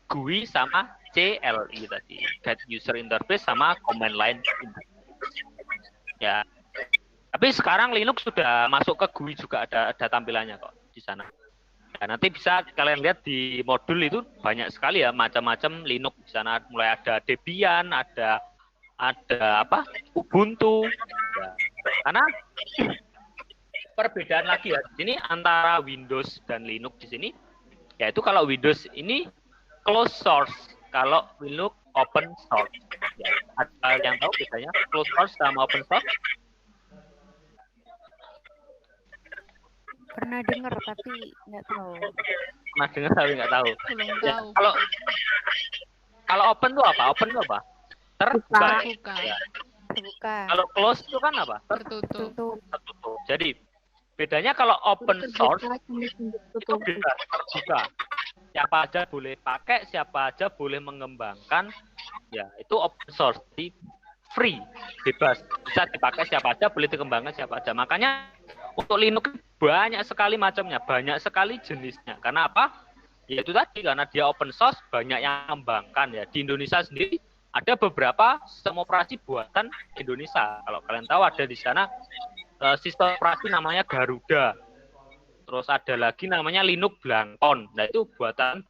[SPEAKER 1] GUI sama CLI tadi, Get User Interface sama Command Line Interface. Ya, tapi sekarang Linux sudah masuk ke GUI juga ada tampilannya kok di sana. Ya, nanti bisa kalian lihat di modul itu banyak sekali ya macam-macam Linux di sana, mulai ada Debian, ada Ubuntu. Ya. Karena perbedaan lagi ya di sini antara Windows dan Linux di sini, yaitu kalau Windows ini closed source, kalau Linux open source. Ya, ada yang tahu bedanya closed source sama open source?
[SPEAKER 2] Pernah dengar tapi nggak tahu.
[SPEAKER 1] Pernah dengar tapi nggak tahu.
[SPEAKER 7] Belum
[SPEAKER 1] Ya,
[SPEAKER 7] tahu.
[SPEAKER 1] kalau open itu apa? Open itu apa? Terbuka.
[SPEAKER 7] Terbuka.
[SPEAKER 1] Ya.
[SPEAKER 2] Terbuka.
[SPEAKER 1] Kalau close itu kan apa?
[SPEAKER 7] Tertutup.
[SPEAKER 1] Tertutup. Jadi bedanya kalau open source itu bebas terbuka. Siapa aja boleh pakai, siapa aja boleh mengembangkan. Ya, itu open source, jadi free, bebas, bisa dipakai siapa aja, boleh dikembangkan siapa aja. Makanya untuk Linux banyak sekali macamnya, banyak sekali jenisnya. Karena apa? Ya itu tadi, karena dia open source, banyak yang mengembangkan ya. Di Indonesia sendiri ada beberapa sistem operasi buatan Indonesia. Kalau kalian tahu ada di sana sistem operasi namanya Garuda. Terus ada lagi namanya Linux Blankon. Nah, itu buatan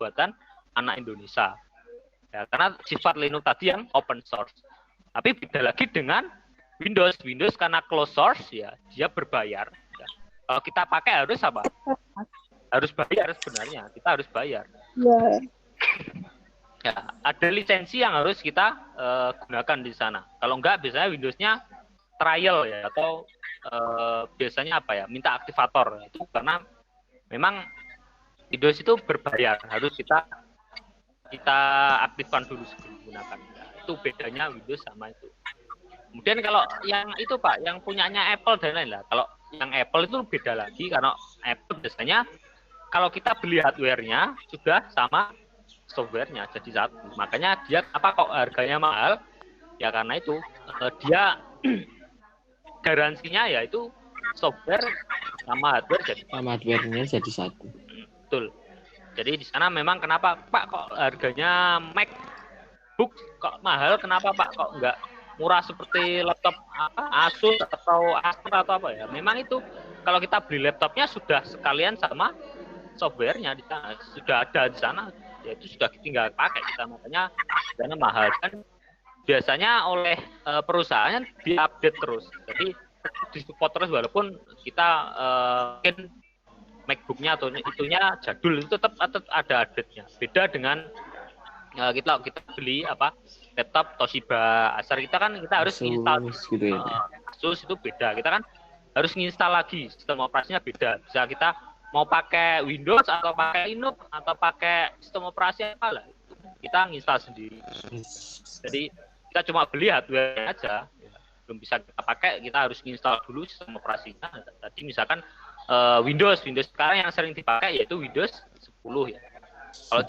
[SPEAKER 1] anak Indonesia. Ya, karena sifat Linux tadi yang open source. Tapi beda lagi dengan Windows. Windows karena closed source ya, dia berbayar. Ya. Kalau kita pakai harus apa? Harus bayar sebenarnya. Kita harus bayar. Ya, ada lisensi yang harus kita gunakan di sana. Kalau enggak, biasanya Windows-nya trial ya, atau biasanya apa ya, minta aktivator. Itu karena memang Windows itu berbayar, harus kita aktifkan dulu sebelum menggunakan. Nah, itu bedanya Windows sama itu. Kemudian kalau yang itu Pak, yang punyanya Apple dan lain-lain lah. Kalau yang Apple itu beda lagi, karena Apple biasanya kalau kita beli hardware-nya sudah sama software-nya jadi satu. Makanya dia apa kok harganya mahal? Ya karena itu dia garansinya yaitu software sama hardware-nya jadi satu. Betul. Jadi di sana memang kenapa Pak kok harganya MacBook kok mahal? Kenapa Pak kok enggak murah seperti laptop Asus atau Acer atau apa ya? Memang itu kalau kita beli laptopnya sudah sekalian sama softwarenya di sana, sudah ada di sana, yaitu sudah tinggal pakai kita, makanya harganya mahal. Dan biasanya oleh perusahaan diupdate terus, jadi disupport terus walaupun kita mungkin MacBook-nya atau itunya jadul, itu tetap ada update-nya. Beda dengan kita beli laptop Toshiba, Acer, kita harus install gitu ya. Asus itu beda, kita kan harus nginstal lagi, sistem operasinya beda. Bisa kita mau pakai Windows atau pakai Linux atau pakai sistem operasi apa lah, kita nginstal sendiri. Jadi kita cuma beli hardware aja, belum bisa kita pakai, kita harus nginstal dulu sistem operasinya. Tadi misalkan Windows sekarang yang sering dipakai yaitu Windows 10 ya. Kalau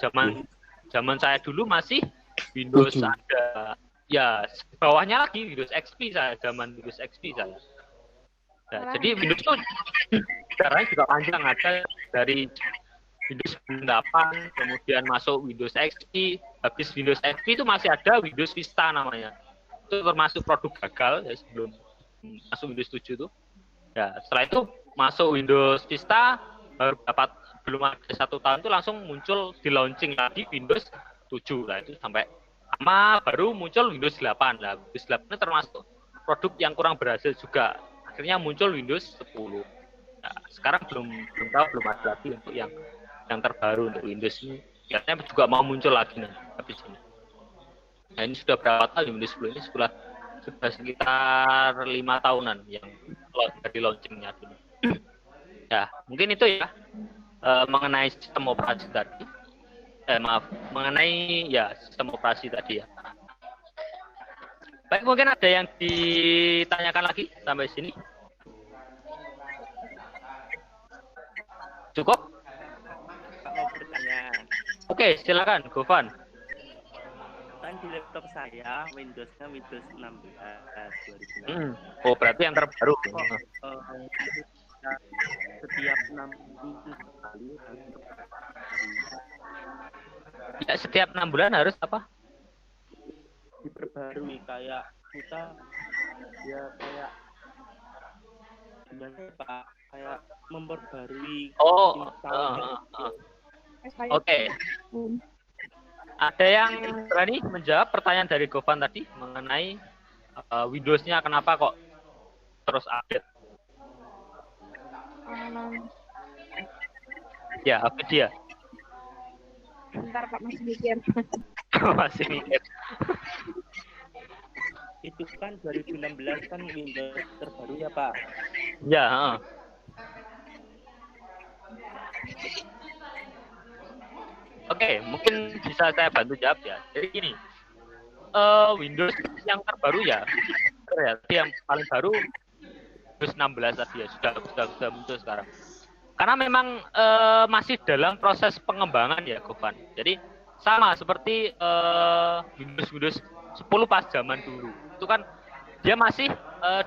[SPEAKER 1] zaman saya dulu masih Windows ada, ya bawahnya lagi Windows XP, saya zaman Windows XP saya. Nah, jadi Windows itu sekarang juga panjang, ada dari Windows 8 kemudian masuk Windows XP, habis Windows XP itu masih ada Windows Vista namanya. Itu termasuk produk gagal ya, sebelum masuk Windows 7 itu. Ya, setelah itu masuk Windows Vista, baru dapat belum ada 1 tahun itu langsung muncul di launching lagi Windows 7 lah, itu sampai lama baru muncul Windows 8. Nah, Windows 8 itu termasuk produk yang kurang berhasil juga. Akhirnya muncul Windows 10. Nah, sekarang belum ada lagi untuk yang terbaru untuk Windows ini. Katanya juga mau muncul lagi nih habis ini. Nah, ini sudah berapa tahun Windows 10 ini? Sudah sekitar 5 tahunan yang dari launchingnya dulu. Ya, mungkin itu ya mengenai sistem operasi tadi. Mengenai ya sistem operasi tadi ya. Baik, mungkin ada yang ditanyakan lagi sampai sini. Cukup?
[SPEAKER 7] Mau bertanya.
[SPEAKER 1] Oke, silakan, Gofan.
[SPEAKER 7] Kan di laptop saya Windows-nya Windows 16 2016.
[SPEAKER 1] Oh, berarti yang terbaru.
[SPEAKER 7] Setiap 6 minggu sekali harus
[SPEAKER 1] Ya, setiap 6 bulan harus apa?
[SPEAKER 7] diperbarui, kayak kita ya kayak gimana Pak, kayak memperbarui
[SPEAKER 1] Oke. Ada yang berani menjawab pertanyaan dari Gofan tadi mengenai Windows-nya kenapa kok terus update? Ya, apa dia?
[SPEAKER 4] Bentar Pak, masih mikir.
[SPEAKER 1] Masih mikir.
[SPEAKER 7] Itu kan 2016 kan Windows terbaru ya Pak.
[SPEAKER 1] Ya. Oke, mungkin bisa saya bantu jawab ya. Jadi gini, Windows yang terbaru ya, yang paling baru Windows 16 tadi ya, sudah muncul sekarang. Karena memang masih dalam proses pengembangan ya, Gofan. Jadi sama seperti Windows 10 pas zaman dulu. Itu kan dia masih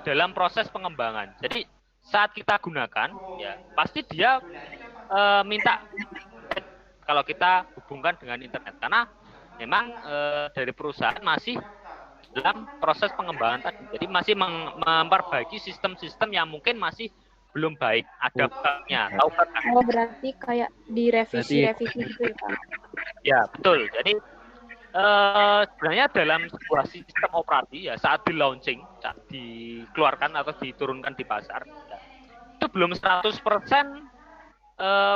[SPEAKER 1] dalam proses pengembangan. Jadi saat kita gunakan ya pasti dia minta kalau kita hubungkan dengan internet, karena memang dari perusahaan masih dalam proses pengembangan tadi. Jadi masih memperbaiki sistem-sistem yang mungkin masih belum baik, ada bugnya, tahu kan?
[SPEAKER 4] Oh, berarti kayak direvisi gitu ya Pak?
[SPEAKER 1] Ya, betul. Jadi sebenarnya dalam sebuah sistem operasi ya saat di launching, saat dikeluarkan atau diturunkan di pasar, ya, itu belum 100%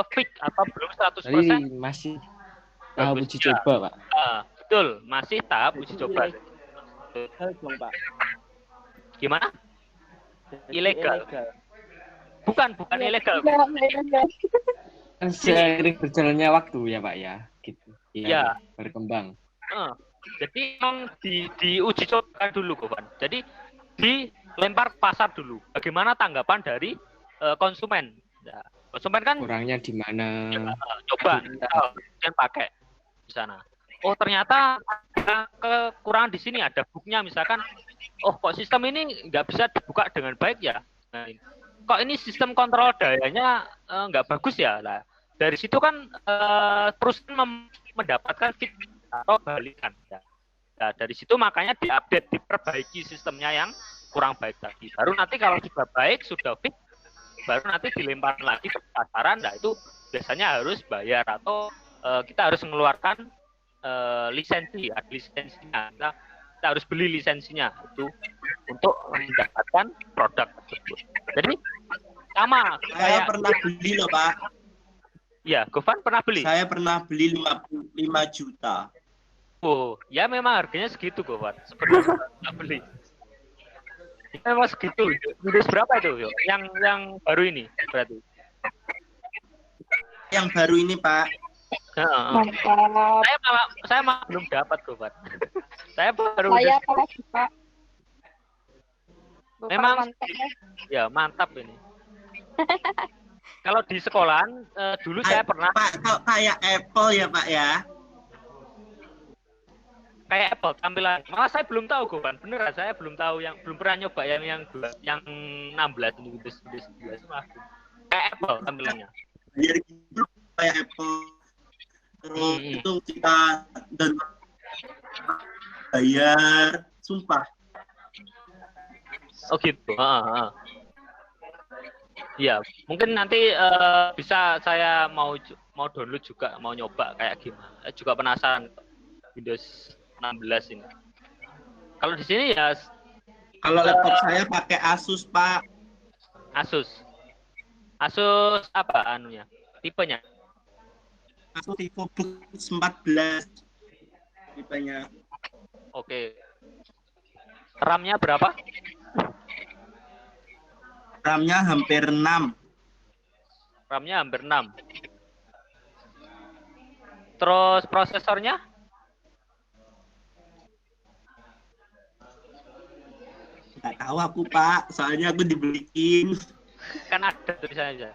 [SPEAKER 1] fix atau belum 100%.
[SPEAKER 6] Jadi masih tahap uji coba, Pak.
[SPEAKER 1] Betul, masih tahap uji coba.
[SPEAKER 7] Dong, Pak.
[SPEAKER 1] Gimana? Ilegal. Bukan ilegal.
[SPEAKER 6] Kan seiring berjalannya waktu ya, Pak ya, gitu.
[SPEAKER 1] Iya.
[SPEAKER 6] Berkembang.
[SPEAKER 1] Jadi memang diuji coba dulu, Gofan. Jadi dilempar pasar dulu. Bagaimana tanggapan dari konsumen? Ya, konsumen kan
[SPEAKER 6] kurangnya di mana?
[SPEAKER 1] Coba kemudian pakai di sana. Oh, ternyata kekurangan di sini, ada bugnya misalkan. Oh, kok sistem ini nggak bisa dibuka dengan baik ya? Nah, kok ini sistem kontrol dayanya nggak bagus ya? Lah, dari situ kan perusahaan mendapatkan feedback atau balikan. Ya. Nah, dari situ makanya diupdate, diperbaiki sistemnya yang kurang baik tadi. Baru nanti kalau sudah baik, sudah fix, baru nanti dilempar lagi ke pasaran. Nah, itu biasanya harus bayar atau kita harus mengeluarkan lisensinya. Kita harus beli lisensinya itu untuk mendapatkan produk tersebut. Jadi sama.
[SPEAKER 8] Saya pernah beli loh, Pak.
[SPEAKER 1] Ya, Gofan pernah beli?
[SPEAKER 8] Saya pernah beli 55 juta.
[SPEAKER 1] Oh, ya memang harganya segitu, Gofan. Sebenarnya nggak beli. Memang segitu. Windows berapa itu, yuk? Yang baru ini berarti.
[SPEAKER 8] Yang baru ini, Pak.
[SPEAKER 1] Heeh.
[SPEAKER 4] Mantap.
[SPEAKER 1] Saya malah belum dapat, Gofan. Saya baru
[SPEAKER 4] Saya
[SPEAKER 1] Windows.
[SPEAKER 4] apalagi Pak. Bapak
[SPEAKER 1] Memang
[SPEAKER 4] mantap ya.
[SPEAKER 1] ya mantap ini. Kalau di sekolahan dulu saya pernah
[SPEAKER 8] Pak, kok kayak Apple ya, Pak ya?
[SPEAKER 1] kayak Apple tampilan. Malah saya belum tahu, Gofan. Beneran saya belum tahu, yang belum pernah nyoba yang 16 ini Windows 11 malah kayak Apple tampilannya.
[SPEAKER 8] Biar gitu kayak Apple. Terus itu kita dan bayar, sumpah.
[SPEAKER 1] Oh gitu. Iya, mungkin nanti bisa saya mau download juga, mau nyoba kayak gimana. Saya juga penasaran Windows 16 ini. Kalau di sini ya
[SPEAKER 8] Kalau laptop saya pakai Asus, Pak.
[SPEAKER 1] Asus. Asus apa anunya? Tipenya?
[SPEAKER 8] Asus VivoBook 14 tipenya.
[SPEAKER 1] Oke. RAM-nya berapa?
[SPEAKER 8] RAM-nya hampir 6.
[SPEAKER 1] RAM-nya hampir 6. Terus prosesornya?
[SPEAKER 8] Nggak tahu aku, Pak. Soalnya aku dibeliin.
[SPEAKER 1] Kan ada tulisannya.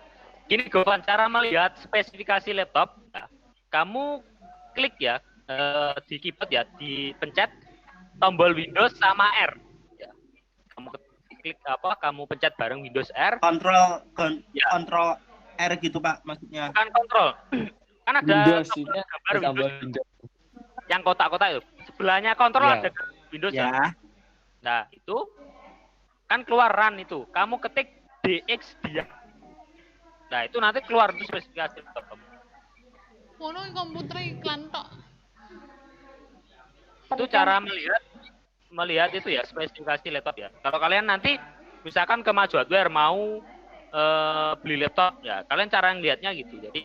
[SPEAKER 1] Gini, Gofan, cara melihat spesifikasi laptop, nah, kamu klik ya di keyboard ya, dipencet tombol Windows sama R. Ya. Kamu klik apa? Kamu pencet bareng Windows R.
[SPEAKER 8] Kontrol
[SPEAKER 1] Ya.
[SPEAKER 8] kontrol R gitu, Pak, maksudnya.
[SPEAKER 1] Bukan kontrol. Kan ada
[SPEAKER 6] Windows ini
[SPEAKER 1] gambar
[SPEAKER 6] tambah
[SPEAKER 1] Windows
[SPEAKER 6] Windows.
[SPEAKER 1] yang kotak-kotak itu. Sebelahnya kontrol
[SPEAKER 6] Ya.
[SPEAKER 1] ada Windows.
[SPEAKER 8] Ya.
[SPEAKER 1] Nah, itu kan keluar run itu. Kamu ketik DX dia. Nah, itu nanti keluar itu spesifikasi laptop kamu.
[SPEAKER 9] Ngono komputer iklan tok.
[SPEAKER 1] Itu cara melihat itu ya spesifikasi laptop ya. Kalau kalian nanti misalkan ke Maju Hardware mau beli laptop ya, kalian cara ngelihatnya gitu. Jadi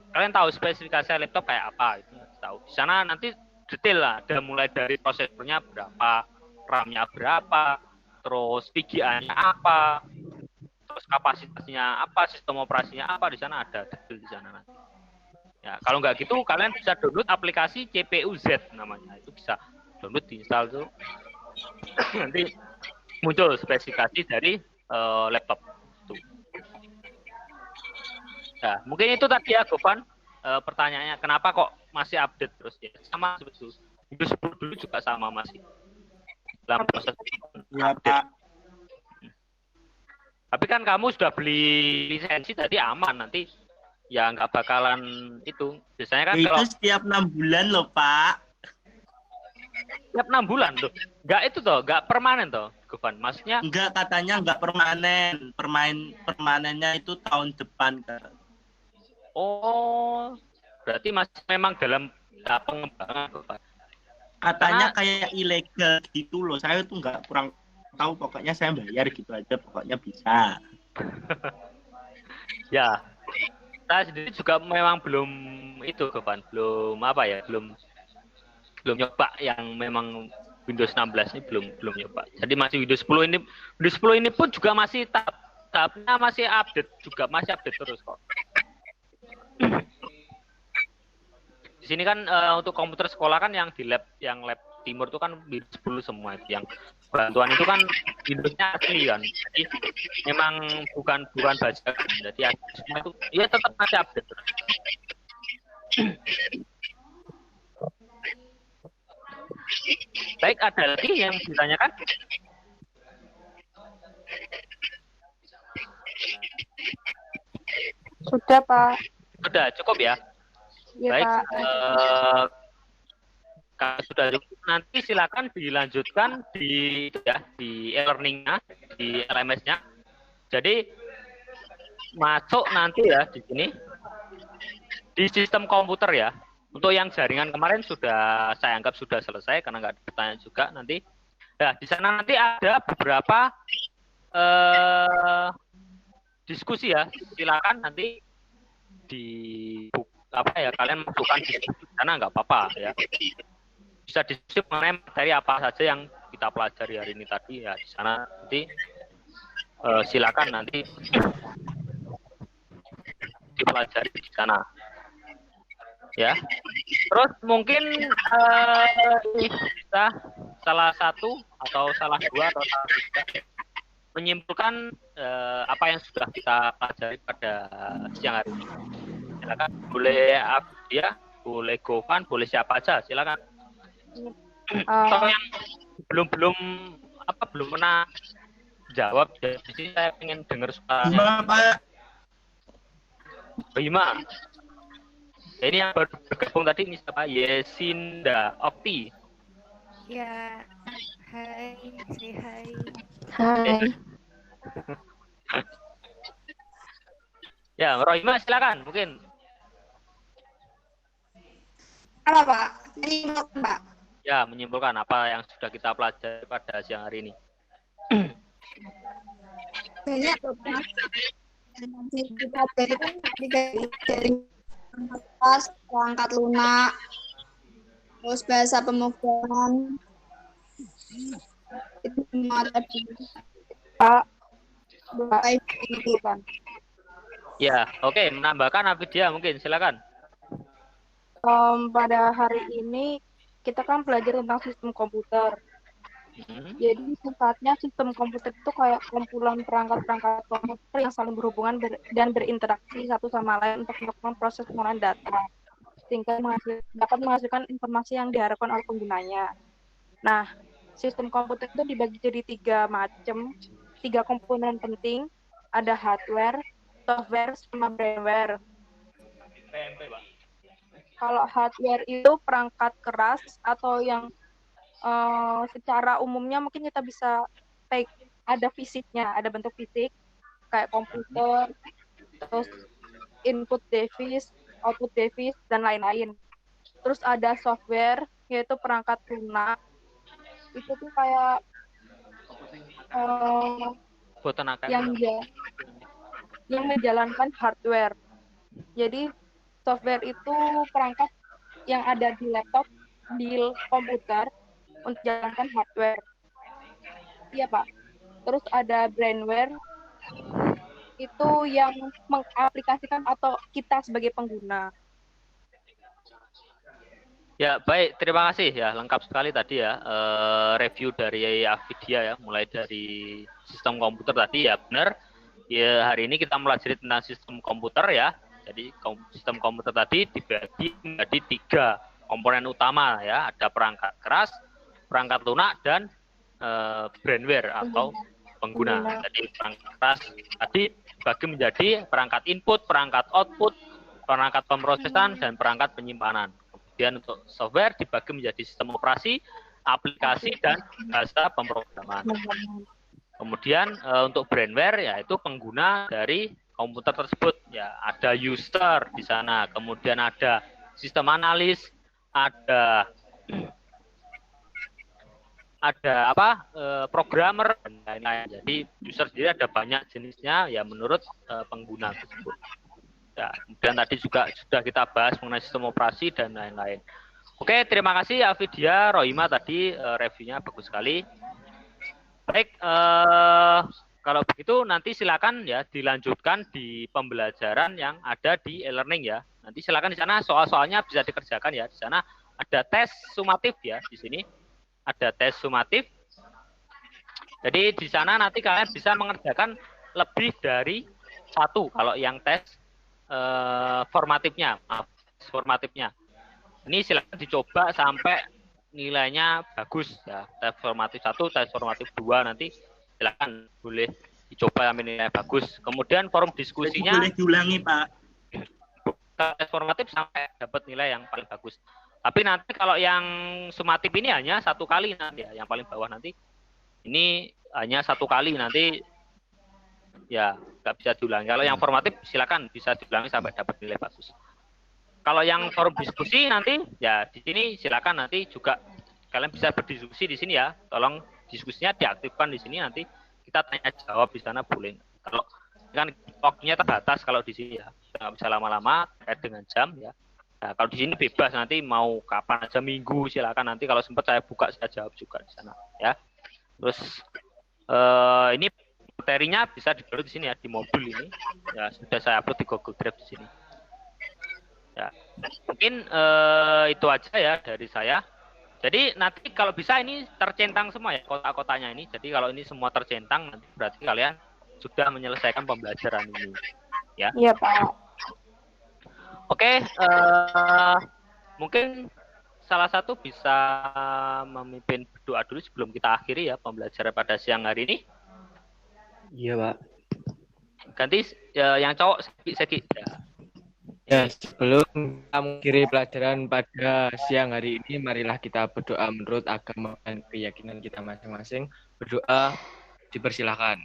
[SPEAKER 1] kalian tahu spesifikasi laptop kayak apa itu tahu. Di sana nanti detail lah, ada mulai dari prosesornya berapa, RAM-nya berapa, terus VGA-nya apa, terus kapasitasnya apa, sistem operasinya apa, di sana ada detail di sana nanti. Ya, kalau nggak gitu kalian bisa download aplikasi CPU-Z namanya. Itu bisa download, diinstal tuh. Nanti muncul spesifikasi dari laptop tuh. Nah, mungkin itu tadi ya, Gofan. Pertanyaannya kenapa kok masih update terus ya? Sama sebetulnya. Windows 10 dulu juga sama masih dalam proses
[SPEAKER 8] Ya,
[SPEAKER 1] update.
[SPEAKER 8] Pak.
[SPEAKER 1] Tapi kan kamu sudah beli lisensi tadi aman, nanti ya nggak bakalan itu. Biasanya kan
[SPEAKER 8] Itu
[SPEAKER 1] kalau
[SPEAKER 8] setiap 6 bulan loh, Pak.
[SPEAKER 1] tiap 6 bulan tuh. Nggak itu toh, nggak permanen toh, Gofan. Maksudnya
[SPEAKER 8] Enggak, katanya enggak permanen. Permanennya itu tahun depan, Kak.
[SPEAKER 1] oh, berarti masih memang dalam pengembangan, Gofan.
[SPEAKER 8] Katanya kayak ilegal gitu loh. Saya tuh enggak kurang tahu, pokoknya saya bayar gitu aja, pokoknya bisa.
[SPEAKER 1] Ya, saya sendiri juga memang belum itu, Gofan. Belum apa ya, belum nyoba yang memang Windows 16 ini belum nyoba. Jadi masih Windows 10 ini. Windows 10 ini pun juga masih tahapnya masih update juga, masih update terus kok. Di sini kan untuk komputer sekolah kan yang di lab timur itu kan Windows 10 semua itu. Yang bantuan itu kan Windows-nya asli kan. Jadi memang bukan bajakan. Jadi semua itu ya tetap masih update terus. Baik, ada lagi yang ditanyakan?
[SPEAKER 4] Sudah, Pak.
[SPEAKER 1] Sudah cukup ya?
[SPEAKER 4] Iya,
[SPEAKER 1] Baik,
[SPEAKER 4] Pak.
[SPEAKER 1] kalau sudah cukup, nanti silakan dilanjutkan di e-learning-nya, di LMS-nya. Jadi masuk nanti ya di sini di sistem komputer ya. Untuk yang jaringan kemarin sudah saya anggap sudah selesai karena nggak ada pertanyaan juga nanti. Nah, di sana nanti ada beberapa diskusi ya. Silakan nanti kalian masukkan diskusi di sana nggak apa-apa ya. Bisa diskusi mengenai materi apa saja yang kita pelajari hari ini tadi ya di sana nanti silakan nanti dipelajari di sana ya. Terus mungkin bisa salah satu atau salah dua atau salah tiga menyimpulkan apa yang sudah kita pelajari pada siang hari ini. Silakan, boleh Abdia, boleh Govan, boleh siapa aja, silakan. Kalau yang belum pernah jawab, jadi saya ingin dengar suaranya. Bima. Ini yang baru bergabung tadi ini siapa? Yesinda Okti.
[SPEAKER 2] Ya, hai, say hai.
[SPEAKER 4] Hai.
[SPEAKER 1] Ya, Rohima silakan mungkin.
[SPEAKER 3] Apa Pak? Menyimpulkan Pak.
[SPEAKER 1] Ya, menyimpulkan apa yang sudah kita pelajari pada siang hari ini.
[SPEAKER 3] Banyak Pak. Yang kita pelajari kan dari perangkat lunak, terus bahasa pemrograman, itu semua tadi.
[SPEAKER 4] Pak.
[SPEAKER 1] Ya, oke. Menambahkan Afidia mungkin, silakan.
[SPEAKER 4] Pada hari ini kita kan belajar tentang sistem komputer. Jadi sifatnya sistem komputer itu kayak kumpulan perangkat-perangkat komputer yang saling berhubungan dan berinteraksi satu sama lain untuk melakukan proses pengolahan data, sehingga dapat menghasilkan informasi yang diharapkan oleh penggunanya. Nah, sistem komputer itu dibagi jadi tiga komponen penting, ada hardware, software, sama brainware.
[SPEAKER 1] PMP, Pak.
[SPEAKER 4] Kalau hardware itu perangkat keras atau yang secara umumnya mungkin kita bisa take, ada fisiknya, ada bentuk fisik kayak komputer, terus input device, output device, dan lain-lain. Terus ada software, yaitu perangkat lunak. Itu tuh kayak yang menjalankan hardware. Jadi software itu perangkat yang ada di laptop, di komputer untuk jalankan hardware. Iya Pak. Terus ada brainware, itu yang mengaplikasikan atau kita sebagai pengguna.
[SPEAKER 1] Ya, baik. Terima kasih ya. Lengkap sekali tadi ya. Review dari Afidia ya. Mulai dari sistem komputer tadi ya. Benar. Ya, hari ini kita mempelajari tentang sistem komputer ya. Jadi sistem komputer tadi dibagi menjadi 3 komponen utama ya. Ada perangkat keras, perangkat lunak, dan brainware atau pengguna. Jadi perangkat keras tadi dibagi menjadi perangkat input, perangkat output, perangkat pemrosesan, dan perangkat penyimpanan. Kemudian untuk software dibagi menjadi sistem operasi, aplikasi, dan bahasa pemrograman. Kemudian untuk brainware yaitu pengguna dari komputer tersebut ya, ada user di sana, kemudian ada sistem analis, ada programmer dan lain-lain. Jadi user sendiri ada banyak jenisnya ya menurut pengguna tersebut. Ya, kemudian tadi juga sudah kita bahas mengenai sistem operasi dan lain-lain. Oke, terima kasih Afidia, Rohima tadi reviewnya bagus sekali. Baik, kalau begitu nanti silakan ya dilanjutkan di pembelajaran yang ada di e-learning ya. Nanti silakan di sana soal-soalnya bisa dikerjakan ya. Di sana ada tes sumatif ya di sini. Ada tes sumatif. Jadi di sana nanti kalian bisa mengerjakan lebih dari 1 kalau yang tes formatifnya. Ini silakan dicoba sampai nilainya bagus ya. Tes formatif 1, tes formatif 2 nanti silakan boleh dicoba sampai nilai bagus. Kemudian forum diskusinya
[SPEAKER 8] boleh diulangi Pak.
[SPEAKER 1] Tes formatif sampai dapat nilai yang paling bagus. Tapi nanti kalau yang sumatif ini hanya 1 kali nanti ya, yang paling bawah nanti ini hanya 1 kali nanti ya nggak bisa diulangi. Kalau yang formatif silakan bisa diulangi sampai dapat nilai bagus. Kalau yang forum diskusi nanti ya di sini silakan nanti juga kalian bisa berdiskusi di sini ya. Tolong diskusinya diaktifkan di sini, nanti kita tanya jawab di sana boleh. Kalau kan waktunya terbatas kalau di sini ya, nggak bisa lama-lama terkait dengan jam ya. Nah, kalau di sini bebas, nanti mau kapan aja, minggu silakan, nanti kalau sempat saya buka, saya jawab juga di sana ya. Terus ini materinya bisa di-download di sini ya, di modul ini ya, sudah saya upload di Google Drive di sini ya. Mungkin itu aja ya dari saya. Jadi nanti kalau bisa ini tercentang semua ya kota-kotanya ini. Jadi kalau ini semua tercentang, nanti berarti kalian sudah menyelesaikan pembelajaran ini ya.
[SPEAKER 4] Iya, Pak.
[SPEAKER 1] Oke, mungkin salah satu bisa memimpin berdoa dulu sebelum kita akhiri ya pembelajaran pada siang hari ini.
[SPEAKER 6] Iya, Pak.
[SPEAKER 1] Ganti yang cowok, Segi.
[SPEAKER 6] Ya, sebelum kita mengakhiri pelajaran pada siang hari ini, marilah kita berdoa menurut agama dan keyakinan kita masing-masing. Berdoa dipersilahkan.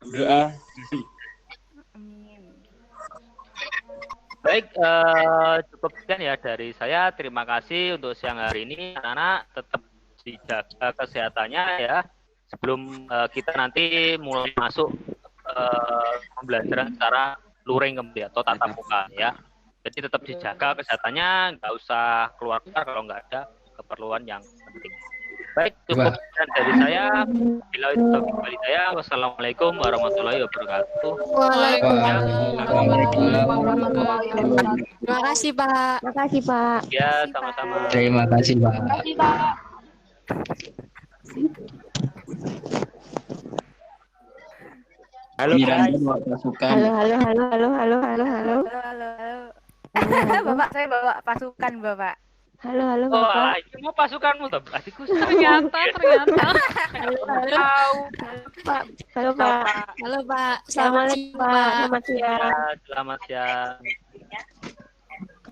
[SPEAKER 6] Berdoa.
[SPEAKER 1] Baik, cukup sekian ya dari saya. Terima kasih untuk siang hari ini. Anak-anak tetap dijaga kesehatannya ya. Sebelum kita nanti mulai masuk pembelajaran secara luring kembali atau tatap muka ya. Jadi tetap dijaga kesehatannya, nggak usah keluar-keluar kalau nggak ada keperluan yang penting. Baik, cukup sekian dari saya. Bila itu kembali saya. Wassalamualaikum warahmatullahi wabarakatuh.
[SPEAKER 2] Terima kasih, Pak.
[SPEAKER 4] Terima kasih, Pak.
[SPEAKER 1] Ya, sama-sama.
[SPEAKER 6] Terima kasih, Pak.
[SPEAKER 4] Terima kasih, Pak.
[SPEAKER 8] Halo guys.
[SPEAKER 4] Halo.
[SPEAKER 2] Halo. Bapak, saya bawa pasukan, Bapak.
[SPEAKER 4] Halo,
[SPEAKER 1] Oh,
[SPEAKER 4] Bapak.
[SPEAKER 1] ini mau pasukanmu toh, adikku.
[SPEAKER 9] Ternyata.
[SPEAKER 4] Pak. Halo, Pak.
[SPEAKER 2] Halo, Pak.
[SPEAKER 4] Assalamualaikum, Pak. Selamat siang.
[SPEAKER 1] Ya, selamat siang.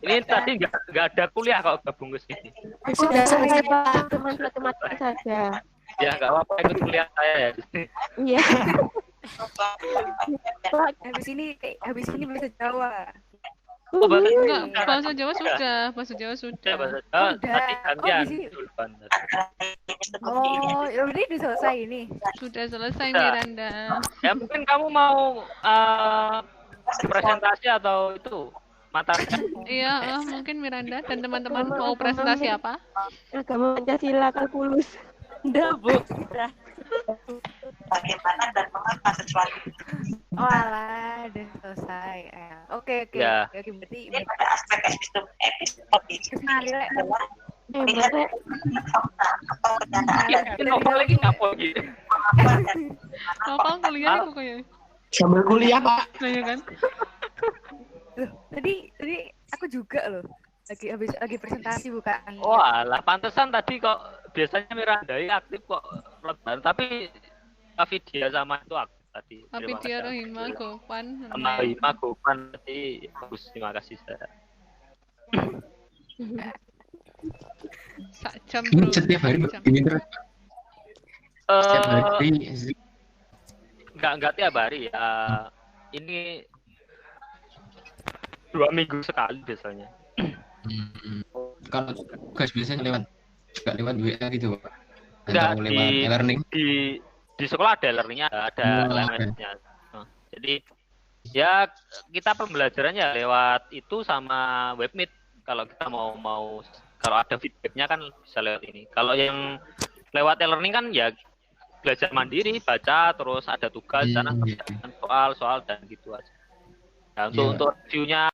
[SPEAKER 1] Ini tadi nggak ada kuliah kok gabung ke sini.
[SPEAKER 4] Sudah selesai, Pak. Cuma matematika saja.
[SPEAKER 1] Ya nggak apa-apa, ikut kuliah saya ya.
[SPEAKER 4] Iya.
[SPEAKER 2] Habis ini bisa Jawa.
[SPEAKER 1] Oh,
[SPEAKER 9] Enggak, bahasa Jawa sudah. Bahasa Jawa
[SPEAKER 1] Ya,
[SPEAKER 9] sudah.
[SPEAKER 1] bahasa Jawa
[SPEAKER 2] Udah.
[SPEAKER 1] tadi gantian.
[SPEAKER 2] Oh,
[SPEAKER 1] Duluan.
[SPEAKER 2] Oh, ya udah udah selesai ini.
[SPEAKER 9] Sudah selesai,
[SPEAKER 1] Sudah.
[SPEAKER 9] Miranda.
[SPEAKER 1] Ya mungkin kamu mau presentasi atau itu materi.
[SPEAKER 9] Iya, mungkin Miranda dan teman-teman mau presentasi apa?
[SPEAKER 4] Agama Pancasila kalkulus.
[SPEAKER 2] Udah, Bu. Udah.
[SPEAKER 3] Bagaimana dan mengapa sesuatu
[SPEAKER 2] Oh, alah, udah selesai. Oke.
[SPEAKER 1] Ya.
[SPEAKER 2] Oke, berarti
[SPEAKER 3] ini pada aspek epistemologi
[SPEAKER 2] Lek.
[SPEAKER 3] melihat fakta atau kenyataan
[SPEAKER 1] Ini novel lagi ngapo gitu.
[SPEAKER 9] Novel kuliah nih pokoknya.
[SPEAKER 8] Sambil kuliah, Pak.
[SPEAKER 9] Nah, ya kan?
[SPEAKER 2] Loh, tadi aku juga loh. Lagi presentasi bukan.
[SPEAKER 1] Wah, lah pantesan tadi kok biasanya Miranda ini aktif kok lebaran, tapi Afidia sama itu aktif tadi. Terima
[SPEAKER 9] Afidia
[SPEAKER 1] kasih.
[SPEAKER 9] Rohima Gopan.
[SPEAKER 1] Sama Hima Gopan tadi bagus, terima kasih saya.
[SPEAKER 9] Sak jam
[SPEAKER 10] Ini
[SPEAKER 9] bro.
[SPEAKER 10] setiap hari
[SPEAKER 9] Sak jam.
[SPEAKER 10] ini terus setiap hari
[SPEAKER 1] Enggak tiap hari ya. Ini 2 minggu sekali biasanya.
[SPEAKER 10] kalau tugas biasanya juga lewat WA gitu Pak.
[SPEAKER 1] Enggak,
[SPEAKER 10] Atau lewat e-learning.
[SPEAKER 1] Di sekolah ada learning-nya, ada LMS-nya. Nah, jadi ya kita pembelajarannya lewat itu sama webmeet. Kalau kita mau kalau ada feedbacknya kan bisa lewat ini. Kalau yang lewat e-learning kan ya belajar mandiri, baca, terus ada tugas sana, soal dan gitu aja. Nah, untuk reviewnya